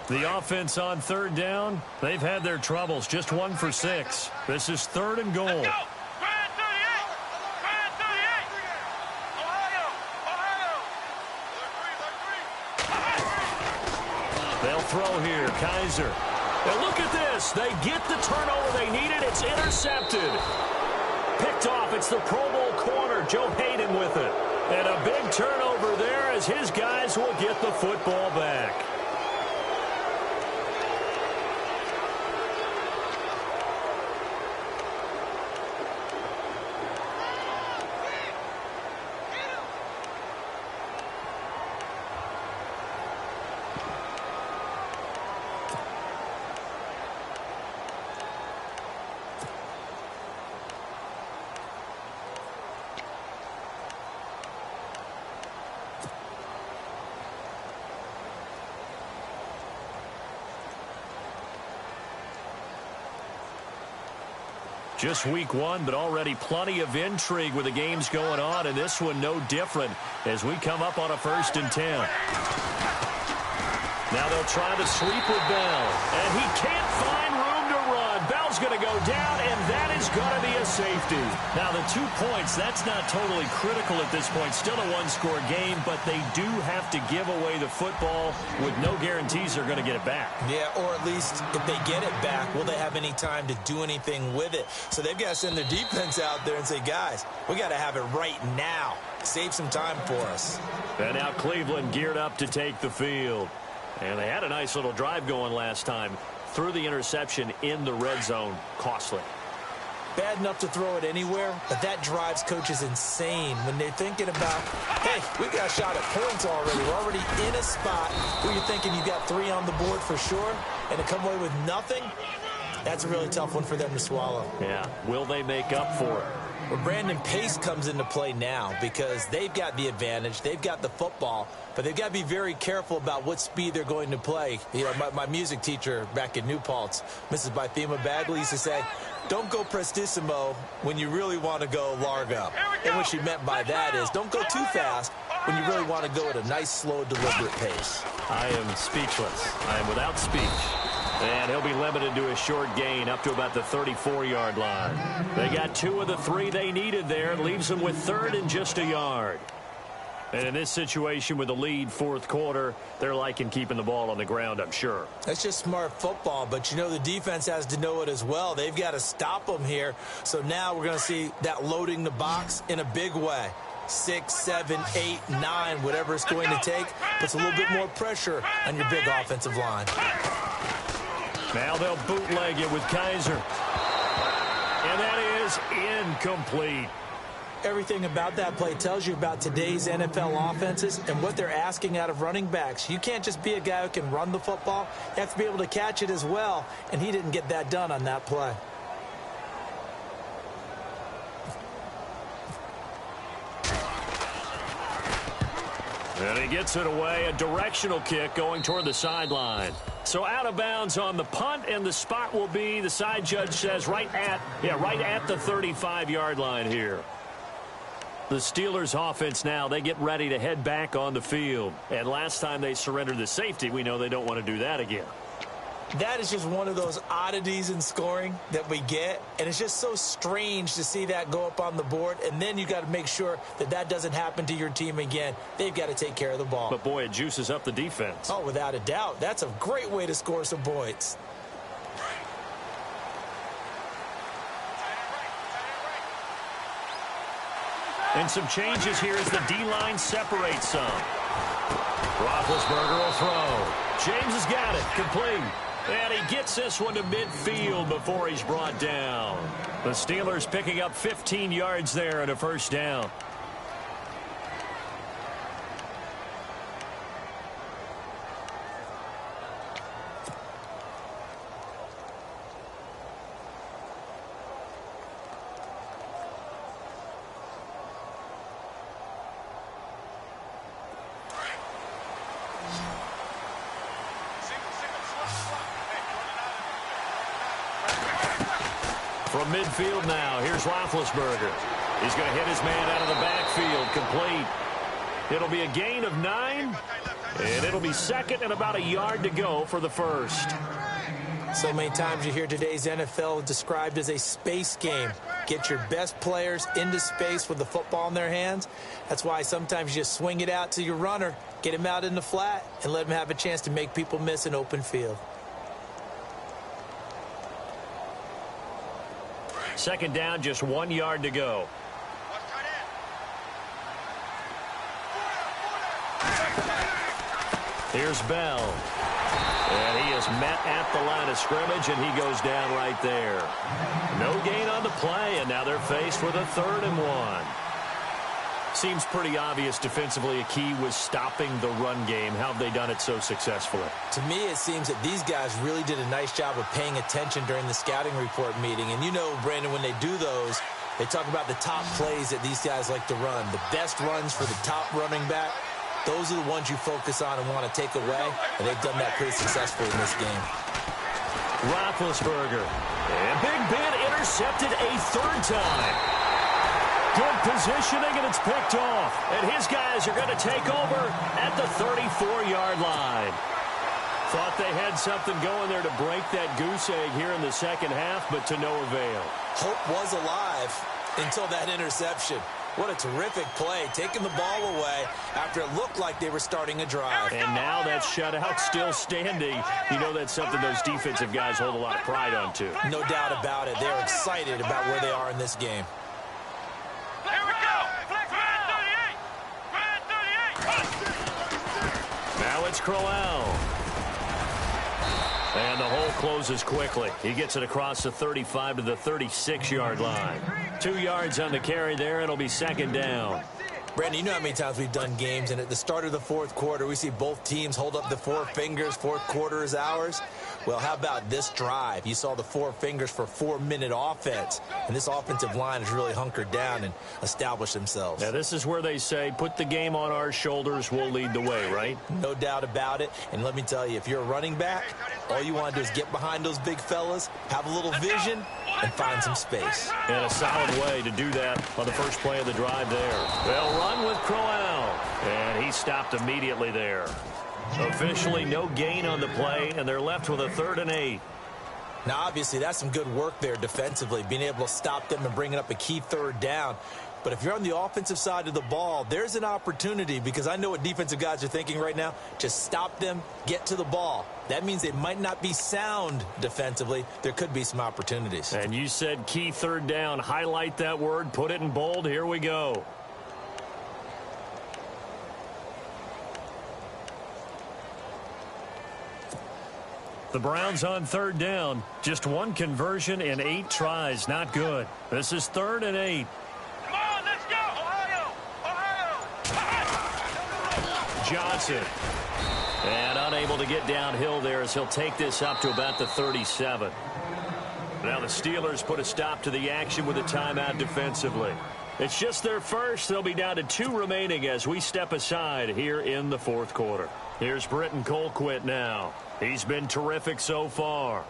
S1: The offense on 3rd down, they've had their troubles. Just 1 for 6. This is 3rd and goal.
S3: Let's go! Grand 38! Grand 38! Ohio! Ohio!
S1: They'll throw here. Kaiser. And look at this. They get the turnover they needed. It's intercepted. Picked off. It's the Pro Bowl corner. Joe Hayden with it. And a big turnover there as his guys will get the football back. Just week 1, but already plenty of intrigue with the games going on, and this one no different as we come up on a 1st and 10. Now they'll try the sweep with Bell, and he can't find room to run. Bell's going to go down, and that is going to be a safety. Now the 2 points, that's not totally critical at this point. Still a 1-score game, but they do have to give away the football with no guarantees they're going to get it back.
S2: Yeah, or at least if they get it back, will they have any time to do anything with it? So they've got to send their defense out there and say, guys, we got to have it right now. Save some time for us.
S1: And now Cleveland geared up to take the field. And they had a nice little drive going last time. Through the interception in the red zone. Costly.
S2: bad enough to throw it anywhere, but that drives coaches insane when they're thinking about, hey, we got a shot at points already. We're already in a spot where you're thinking you got 3 on the board for sure, and to come away with nothing, that's a really tough one for them to swallow.
S1: Yeah, will they make up for it?
S2: Well, Brandon, pace comes into play now because they've got the advantage. They've got the football, but they've got to be very careful about what speed they're going to play. You know, my music teacher back in New Paltz, Mrs. Bythema Bagley, used to say, don't go prestissimo when you really want to go largo. And what she meant by that is don't go too fast when you really want to go at a nice, slow, deliberate pace.
S1: I am speechless. I am without speech. And he'll be limited to a short gain up to about the 34-yard line. They got 2 of the 3 they needed there. It leaves them with 3rd and just a yard. And in this situation with the lead, 4th quarter, they're liking keeping the ball on the ground, I'm sure.
S2: That's just smart football, but you know the defense has to know it as well. They've got to stop them here. So now we're going to see that loading the box in a big way. 6, 7, 8, 9, whatever it's going to take, puts a little bit more pressure on your big offensive line.
S1: Now they'll bootleg it with Kaiser. And that is incomplete.
S2: Everything about that play tells you about today's NFL offenses and what they're asking out of running backs. You can't just be a guy who can run the football. You have to be able to catch it as well, and he didn't get that done on that play.
S1: And he gets it away, a directional kick going toward the sideline. So out of bounds on the punt, and the spot will be, the side judge says, right at the 35-yard line here. The Steelers offense now, they get ready to head back on the field. And last time they surrendered the safety, we know they don't want to do that again.
S2: That is just one of those oddities in scoring that we get, and it's just so strange to see that go up on the board, and then you got to make sure that that doesn't happen to your team again. They've got to take care of the ball.
S1: But, boy, it juices up the defense.
S2: Oh, without a doubt. That's a great way to score some points.
S1: And some changes here as the D-line separates some. Roethlisberger will throw. James has got it. Complete. And he gets this one to midfield before he's brought down. The Steelers picking up 15 yards there and a first down. From midfield now, here's Roethlisberger. He's going to hit his man out of the backfield, complete. It'll be a gain of 9, and it'll be 2nd and about a yard to go for the first.
S2: So many times you hear today's NFL described as a space game. Get your best players into space with the football in their hands. That's why sometimes you just swing it out to your runner, get him out in the flat, and let him have a chance to make people miss an open field.
S1: 2nd down, just 1 yard to go. Here's Bell. And he is met at the line of scrimmage, and he goes down right there. No gain on the play, and now they're faced with a 3rd and 1. Seems pretty obvious defensively a key was stopping the run game. How have they done it so successfully?
S2: To me, it seems that these guys really did a nice job of paying attention during the scouting report meeting. And you know, Brandon, when they do those, they talk about the top plays that these guys like to run. The best runs for the top running back, those are the ones you focus on and want to take away. And they've done that pretty successfully in this game.
S1: Roethlisberger. And Big Ben intercepted a 3rd time. Good positioning, and it's picked off. And his guys are going to take over at the 34-yard line. Thought they had something going there to break that goose egg here in the second half, but to no avail.
S2: Hope was alive until that interception. What a terrific play, taking the ball away after it looked like they were starting a drive.
S1: And now that shutout still standing. You know that's something those defensive guys hold a lot of pride on, too.
S2: No doubt about it. They're excited about where they are in this game.
S3: Here we go. Flex man 38. Man 38.
S1: Now it's Crowell. And the hole closes quickly. He gets it across the 35 to the 36-yard line. 2 yards on the carry there. It'll be second down.
S2: Brandon, you know how many times we've done games, and at the start of the fourth quarter, we see both teams hold up the four fingers, fourth quarter is ours. Well, how about this drive? You saw the four fingers for 4-minute offense, and this offensive line has really hunkered down and established themselves.
S1: Now, this is where they say, put the game on our shoulders, we'll lead the way, right?
S2: No doubt about it, and let me tell you, if you're a running back, all you want to do is get behind those big fellas, have a little vision, and find some space.
S1: And a solid way to do that on the first play of the drive there. They'll run with Crowell, and he stopped immediately there. Officially no gain on the play, and they're left with a 3rd and 8.
S2: Now, obviously, that's some good work there defensively, being able to stop them and bringing up a key 3rd down. But if you're on the offensive side of the ball, there's an opportunity, because I know what defensive guys are thinking right now. Just stop them, get to the ball. That means they might not be sound defensively. There could be some opportunities.
S1: And you said key 3rd down. Highlight that word, put it in bold. Here we go. The Browns on 3rd down. Just 1 conversion in 8 tries. Not good. This is 3rd and 8.
S3: Come on, let's go! Ohio!
S1: Johnson. And unable to get downhill there as he'll take this up to about the 37. Now the Steelers put a stop to the action with a timeout defensively. It's just their first. They'll be down to 2 remaining as we step aside here in the fourth quarter. Here's Britton Colquitt now. He's been terrific so far.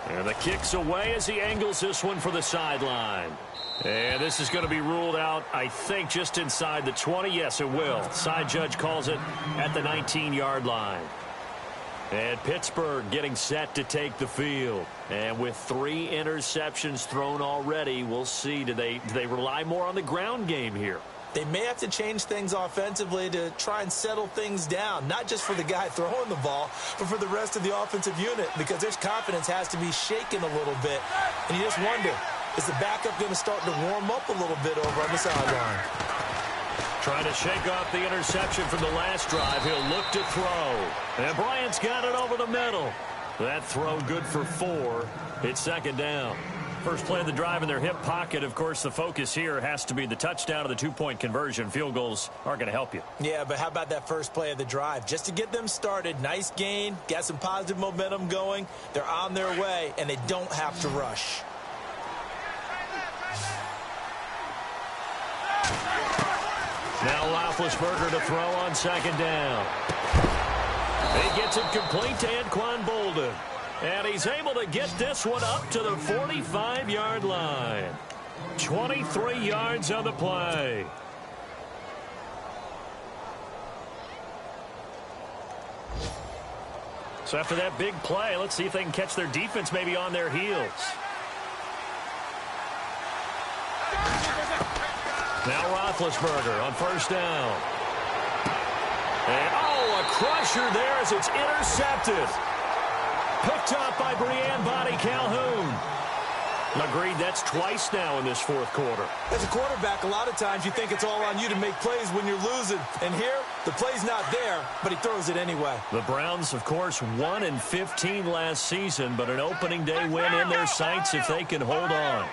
S1: And the kick's away as he angles this one for the sideline. And this is going to be ruled out, I think, just inside the 20. Yes, it will. Side judge calls it at the 19-yard line. And Pittsburgh getting set to take the field. And with 3 interceptions thrown already, we'll see. Do they rely more on the ground game here?
S2: They may have to change things offensively to try and settle things down, not just for the guy throwing the ball, but for the rest of the offensive unit, because their confidence has to be shaken a little bit. And you just wonder, is the backup going to start to warm up a little bit over on the sideline?
S1: Trying to shake off the interception from the last drive. He'll look to throw. And Bryant's got it over the middle. That throw good for 4. It's second down. First play of the drive in their hip pocket. Of course, the focus here has to be the touchdown of the 2-point conversion. Field goals aren't going to help you.
S2: Yeah, but how about that first play of the drive? Just to get them started, nice gain, got some positive momentum going. They're on their way, and they don't have to rush.
S1: Now Roethlisberger to throw on second down. He gets it complete to Anquan Bolden. And he's able to get this one up to the 45-yard line. 23 yards on the play. So after that big play, let's see if they can catch their defense maybe on their heels. Now Roethlisberger on first down. And, a crusher there as it's intercepted. Picked up by Brianne Body Calhoun. Agreed, that's twice now in this fourth quarter.
S2: As a quarterback, a lot of times you think it's all on you to make plays when you're losing. And here, the play's not there, but he throws it anyway. The
S1: Browns, of course, 1-15 last season, but an opening day win in their sights if they can hold on.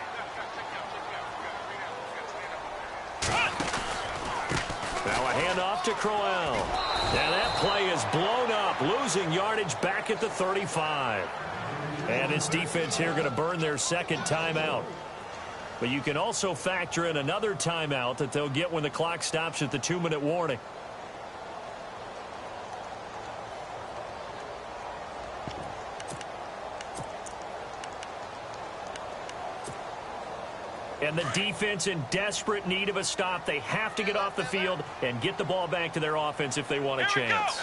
S1: Now a handoff to Crowell. And that play is blown up, losing yardage back at the 35. And its defense here going to burn their second timeout. But you can also factor in another timeout that they'll get when the clock stops at the 2-minute warning. And the defense in desperate need of a stop. They have to get off the field and get the ball back to their offense if they want a chance.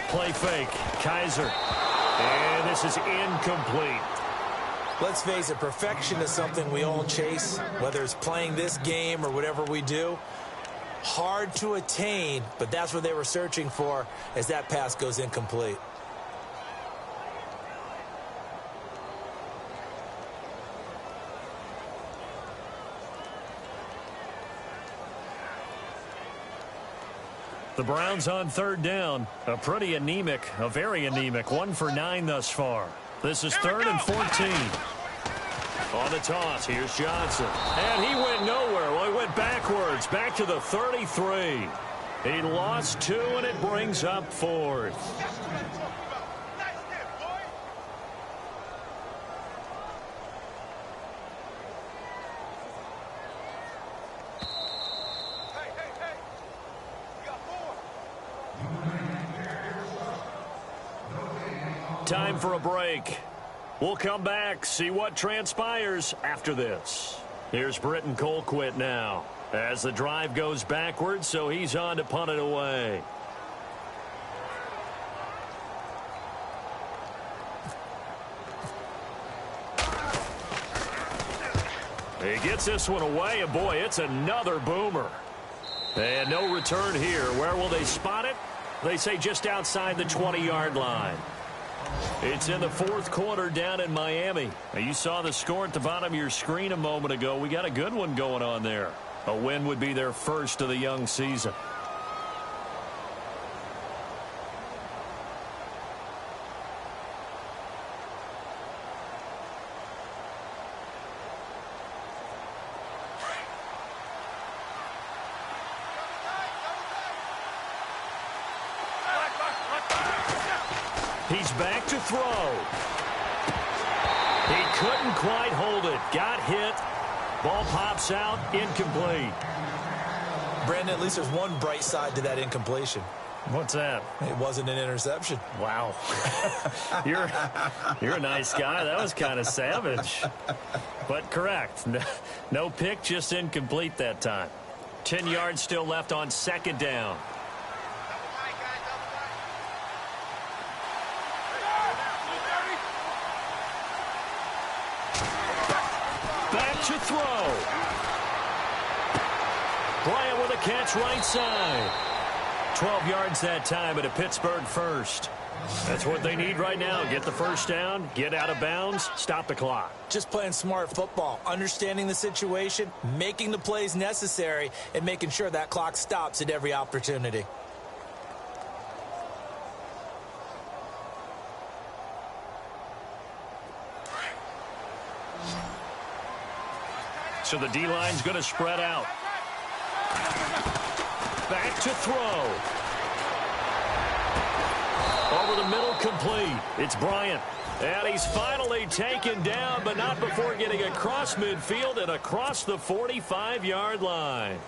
S1: Play fake. Kaiser. And this is incomplete.
S2: Let's face it, perfection is something we all chase, whether it's playing this game or whatever we do. Hard to attain, but that's what they were searching for as that pass goes incomplete.
S1: The Browns on third down. A very anemic 1 for 9 thus far. This is 3rd and 14. On the toss, here's Johnson. And he went nowhere. Well, he went backwards, back to the 33. He lost 2, and it brings up 4th. Time for a break. We'll come back, see what transpires after this. Here's Britton Colquitt now as the drive goes backwards, so he's on to punt it away. He gets this one away, and boy, it's another boomer. And no return here. Where will they spot it? They say just outside the 20-yard line. It's in the 4th quarter down in Miami. Now, you saw the score at the bottom of your screen a moment ago. We got a good one going on there. A win would be their first of the young season. He's back to throw. He couldn't quite hold it. Got hit. Ball pops out. Incomplete.
S2: Brandon, at least there's one bright side to that incompletion.
S1: What's that?
S2: It wasn't an interception.
S1: Wow. You're a nice guy. That was kind of savage. But correct. No pick, just incomplete that time. 10 yards still left on 2nd down. Back to throw. Bryant with a catch right side. 12 yards that time at a Pittsburgh first. That's what they need right now. Get the first down, get out of bounds, stop the clock.
S2: Just playing smart football, understanding the situation, making the plays necessary, and making sure that clock stops at every opportunity.
S1: So the D-line's going to spread out. Back to throw. Over the middle, complete. It's Bryant. And he's finally taken down, but not before getting across midfield and across the 45-yard line.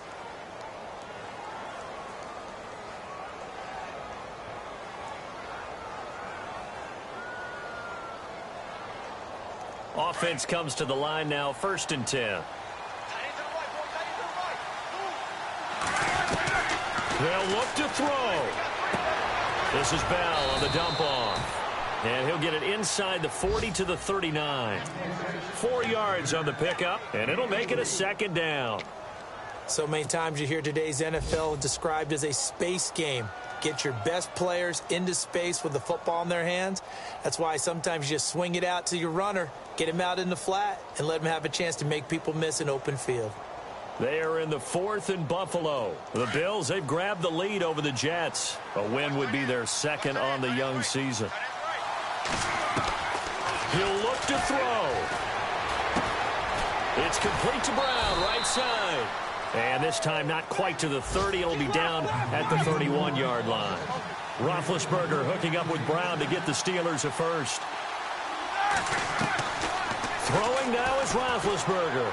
S1: Offense comes to the line now, 1st and 10. They'll look to throw. This is Bell on the dump off. And he'll get it inside the 40 to the 39. 4 yards on the pickup, and it'll make it a 2nd down.
S2: So many times you hear today's NFL described as a space game. Get your best players into space with the football in their hands. That's why sometimes you just swing it out to your runner, get him out in the flat, and let him have a chance to make people miss an open field.
S1: They are in the 4th in Buffalo. The Bills, they've grabbed the lead over the Jets. A win would be their 2nd on the young season. He'll look to throw. It's complete to Brown, right side. And this time not quite to the 30. It'll be down at the 31-yard line. Roethlisberger hooking up with Brown to get the Steelers a first. Throwing now is Roethlisberger.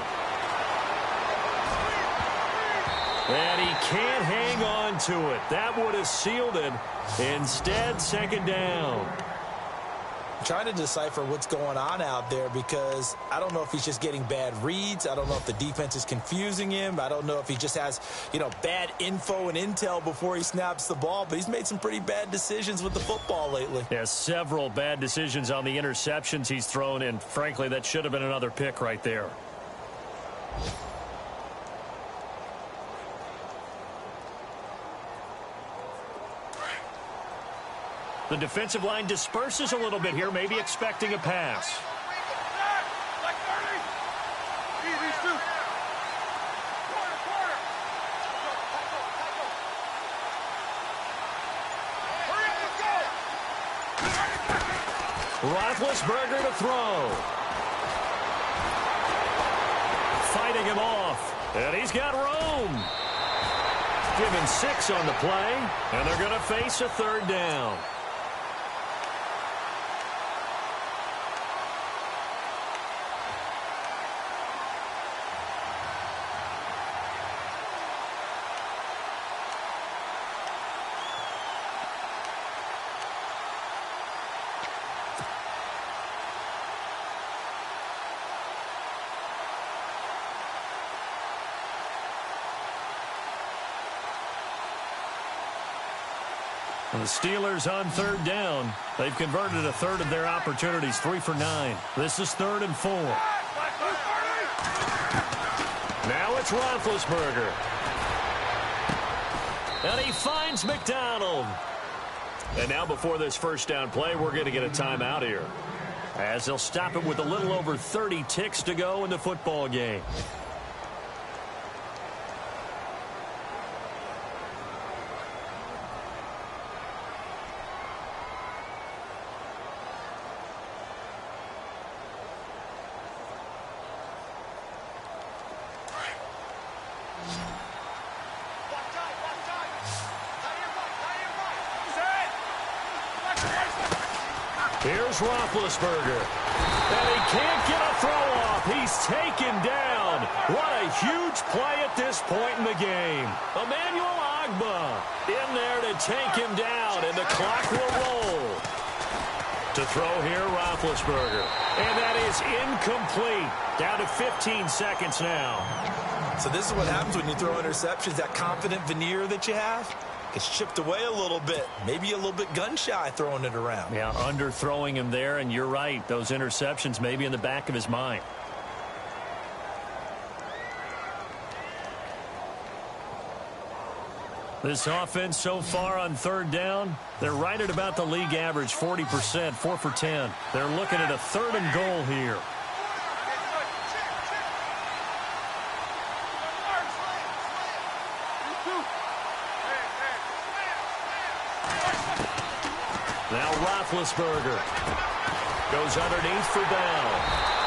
S1: And he can't hang on to it. That would have sealed it. Instead, 2nd down.
S2: I'm trying to decipher what's going on out there because I don't know if he's just getting bad reads. I don't know if the defense is confusing him. I don't know if he just has, bad info and intel before he snaps the ball. But he's made some pretty bad decisions with the football lately.
S1: Yeah, several bad decisions on the interceptions he's thrown. And frankly, that should have been another pick right there. The defensive line disperses a little bit here, maybe expecting a pass.
S3: Like 30. These two. Quarter. Hurry up, let's go.
S1: Roethlisberger to throw. Fighting him off. And he's got room. Given 6 on the play, and they're going to face a 3rd down. The Steelers on 3rd down. They've converted a 1/3 of their opportunities, 3 for 9. This is 3rd and 4. Now it's Roethlisberger. And he finds McDonald. And now before this first down play, we're going to get a timeout here, as they'll stop it with a little over 30 ticks to go in the football game. Here's Roethlisberger. And he can't get a throw off. He's taken down. What a huge play at this point in the game. Emmanuel Ogbah in there to take him down, and the clock will roll. To throw here, Roethlisberger. And that is incomplete. Down to 15 seconds now.
S2: So this is what happens when you throw interceptions. That confident veneer that you have gets chipped away a little bit. Maybe a little bit gun-shy throwing it around.
S1: Yeah, underthrowing him there, and you're right. Those interceptions may be in the back of his mind. This offense so far on 3rd down, they're right at about the league average, 40%, 4 for 10. They're looking at a 3rd and goal here. Now Roethlisberger goes underneath for Bell.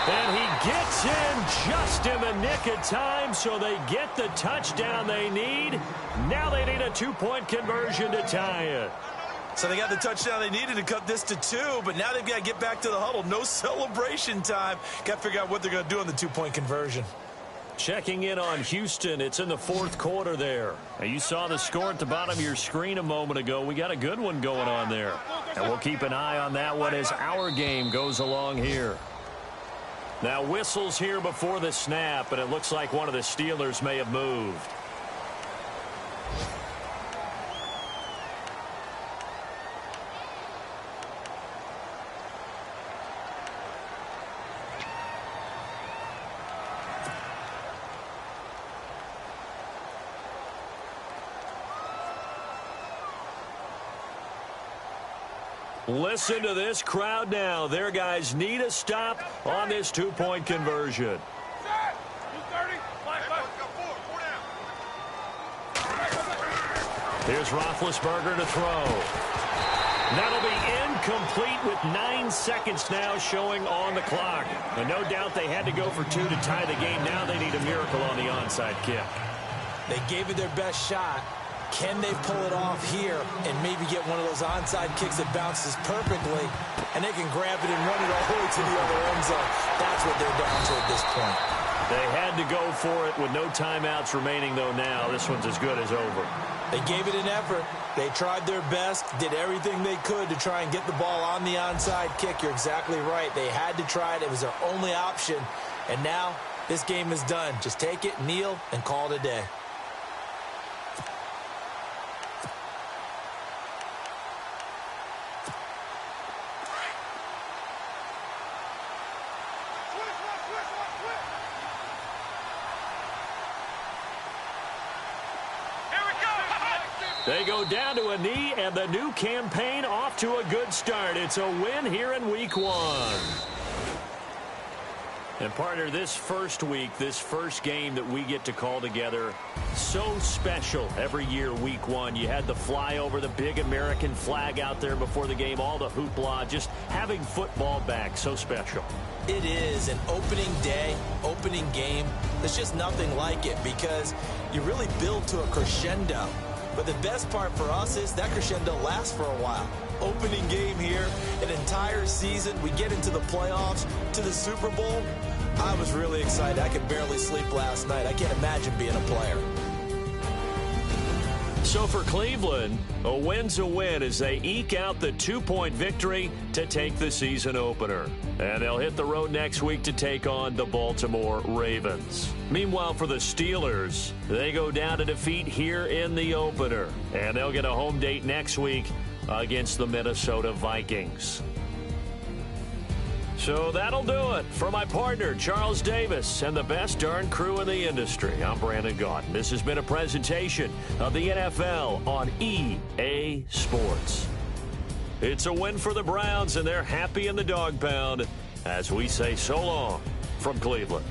S1: And he gets in just in the nick of time, so they get the touchdown they need. Now they need a 2-point conversion to tie it.
S2: So they got the touchdown they needed to cut this to 2, but now they've got to get back to the huddle. No celebration time. Got to figure out what they're going to do on the 2-point conversion.
S1: Checking in on Houston. It's in the 4th quarter there. Now, you saw the score at the bottom of your screen a moment ago. We got a good one going on there. And we'll keep an eye on that one as our game goes along here. Now whistles here before the snap, and it looks like one of the Steelers may have moved. Listen to this crowd now. Their guys need a stop on this 2-point conversion. Here's Roethlisberger to throw. That'll be incomplete with 9 seconds now showing on the clock. And no doubt they had to go for 2 to tie the game. Now they need a miracle on the onside kick.
S2: They gave it their best shot. Can they pull it off here and maybe get one of those onside kicks that bounces perfectly, and they can grab it and run it all the way to the other end zone? That's what they're down to at this point.
S1: They had to go for it with no timeouts remaining, though. Now this one's as good as over.
S2: They gave it an effort. They tried their best, did everything they could to try and get the ball on the onside kick. You're exactly right. They had to try it. It was their only option. And now this game is done. Just take it, kneel, and call it a day.
S1: They go down to a knee, and the new campaign off to a good start. It's a win here in Week 1. And, partner, this first week, this first game that we get to call together, so special every year, Week 1. You had the flyover, the big American flag out there before the game, all the hoopla, just having football back, so special.
S2: It is an opening day, opening game. There's just nothing like it because you really build to a crescendo. But the best part for us is that crescendo lasts for a while. Opening game here, an entire season. We get into the playoffs, to the Super Bowl. I was really excited. I could barely sleep last night. I can't imagine being a player.
S1: So for Cleveland, a win's a win as they eke out the 2-point victory to take the season opener. And they'll hit the road next week to take on the Baltimore Ravens. Meanwhile, for the Steelers, they go down to defeat here in the opener. And they'll get a home date next week against the Minnesota Vikings. So that'll do it. For my partner, Charles Davis, and the best darn crew in the industry, I'm Brandon Gaudin. This has been a presentation of the NFL on EA Sports. It's a win for the Browns, and they're happy in the dog pound as we say so long from Cleveland.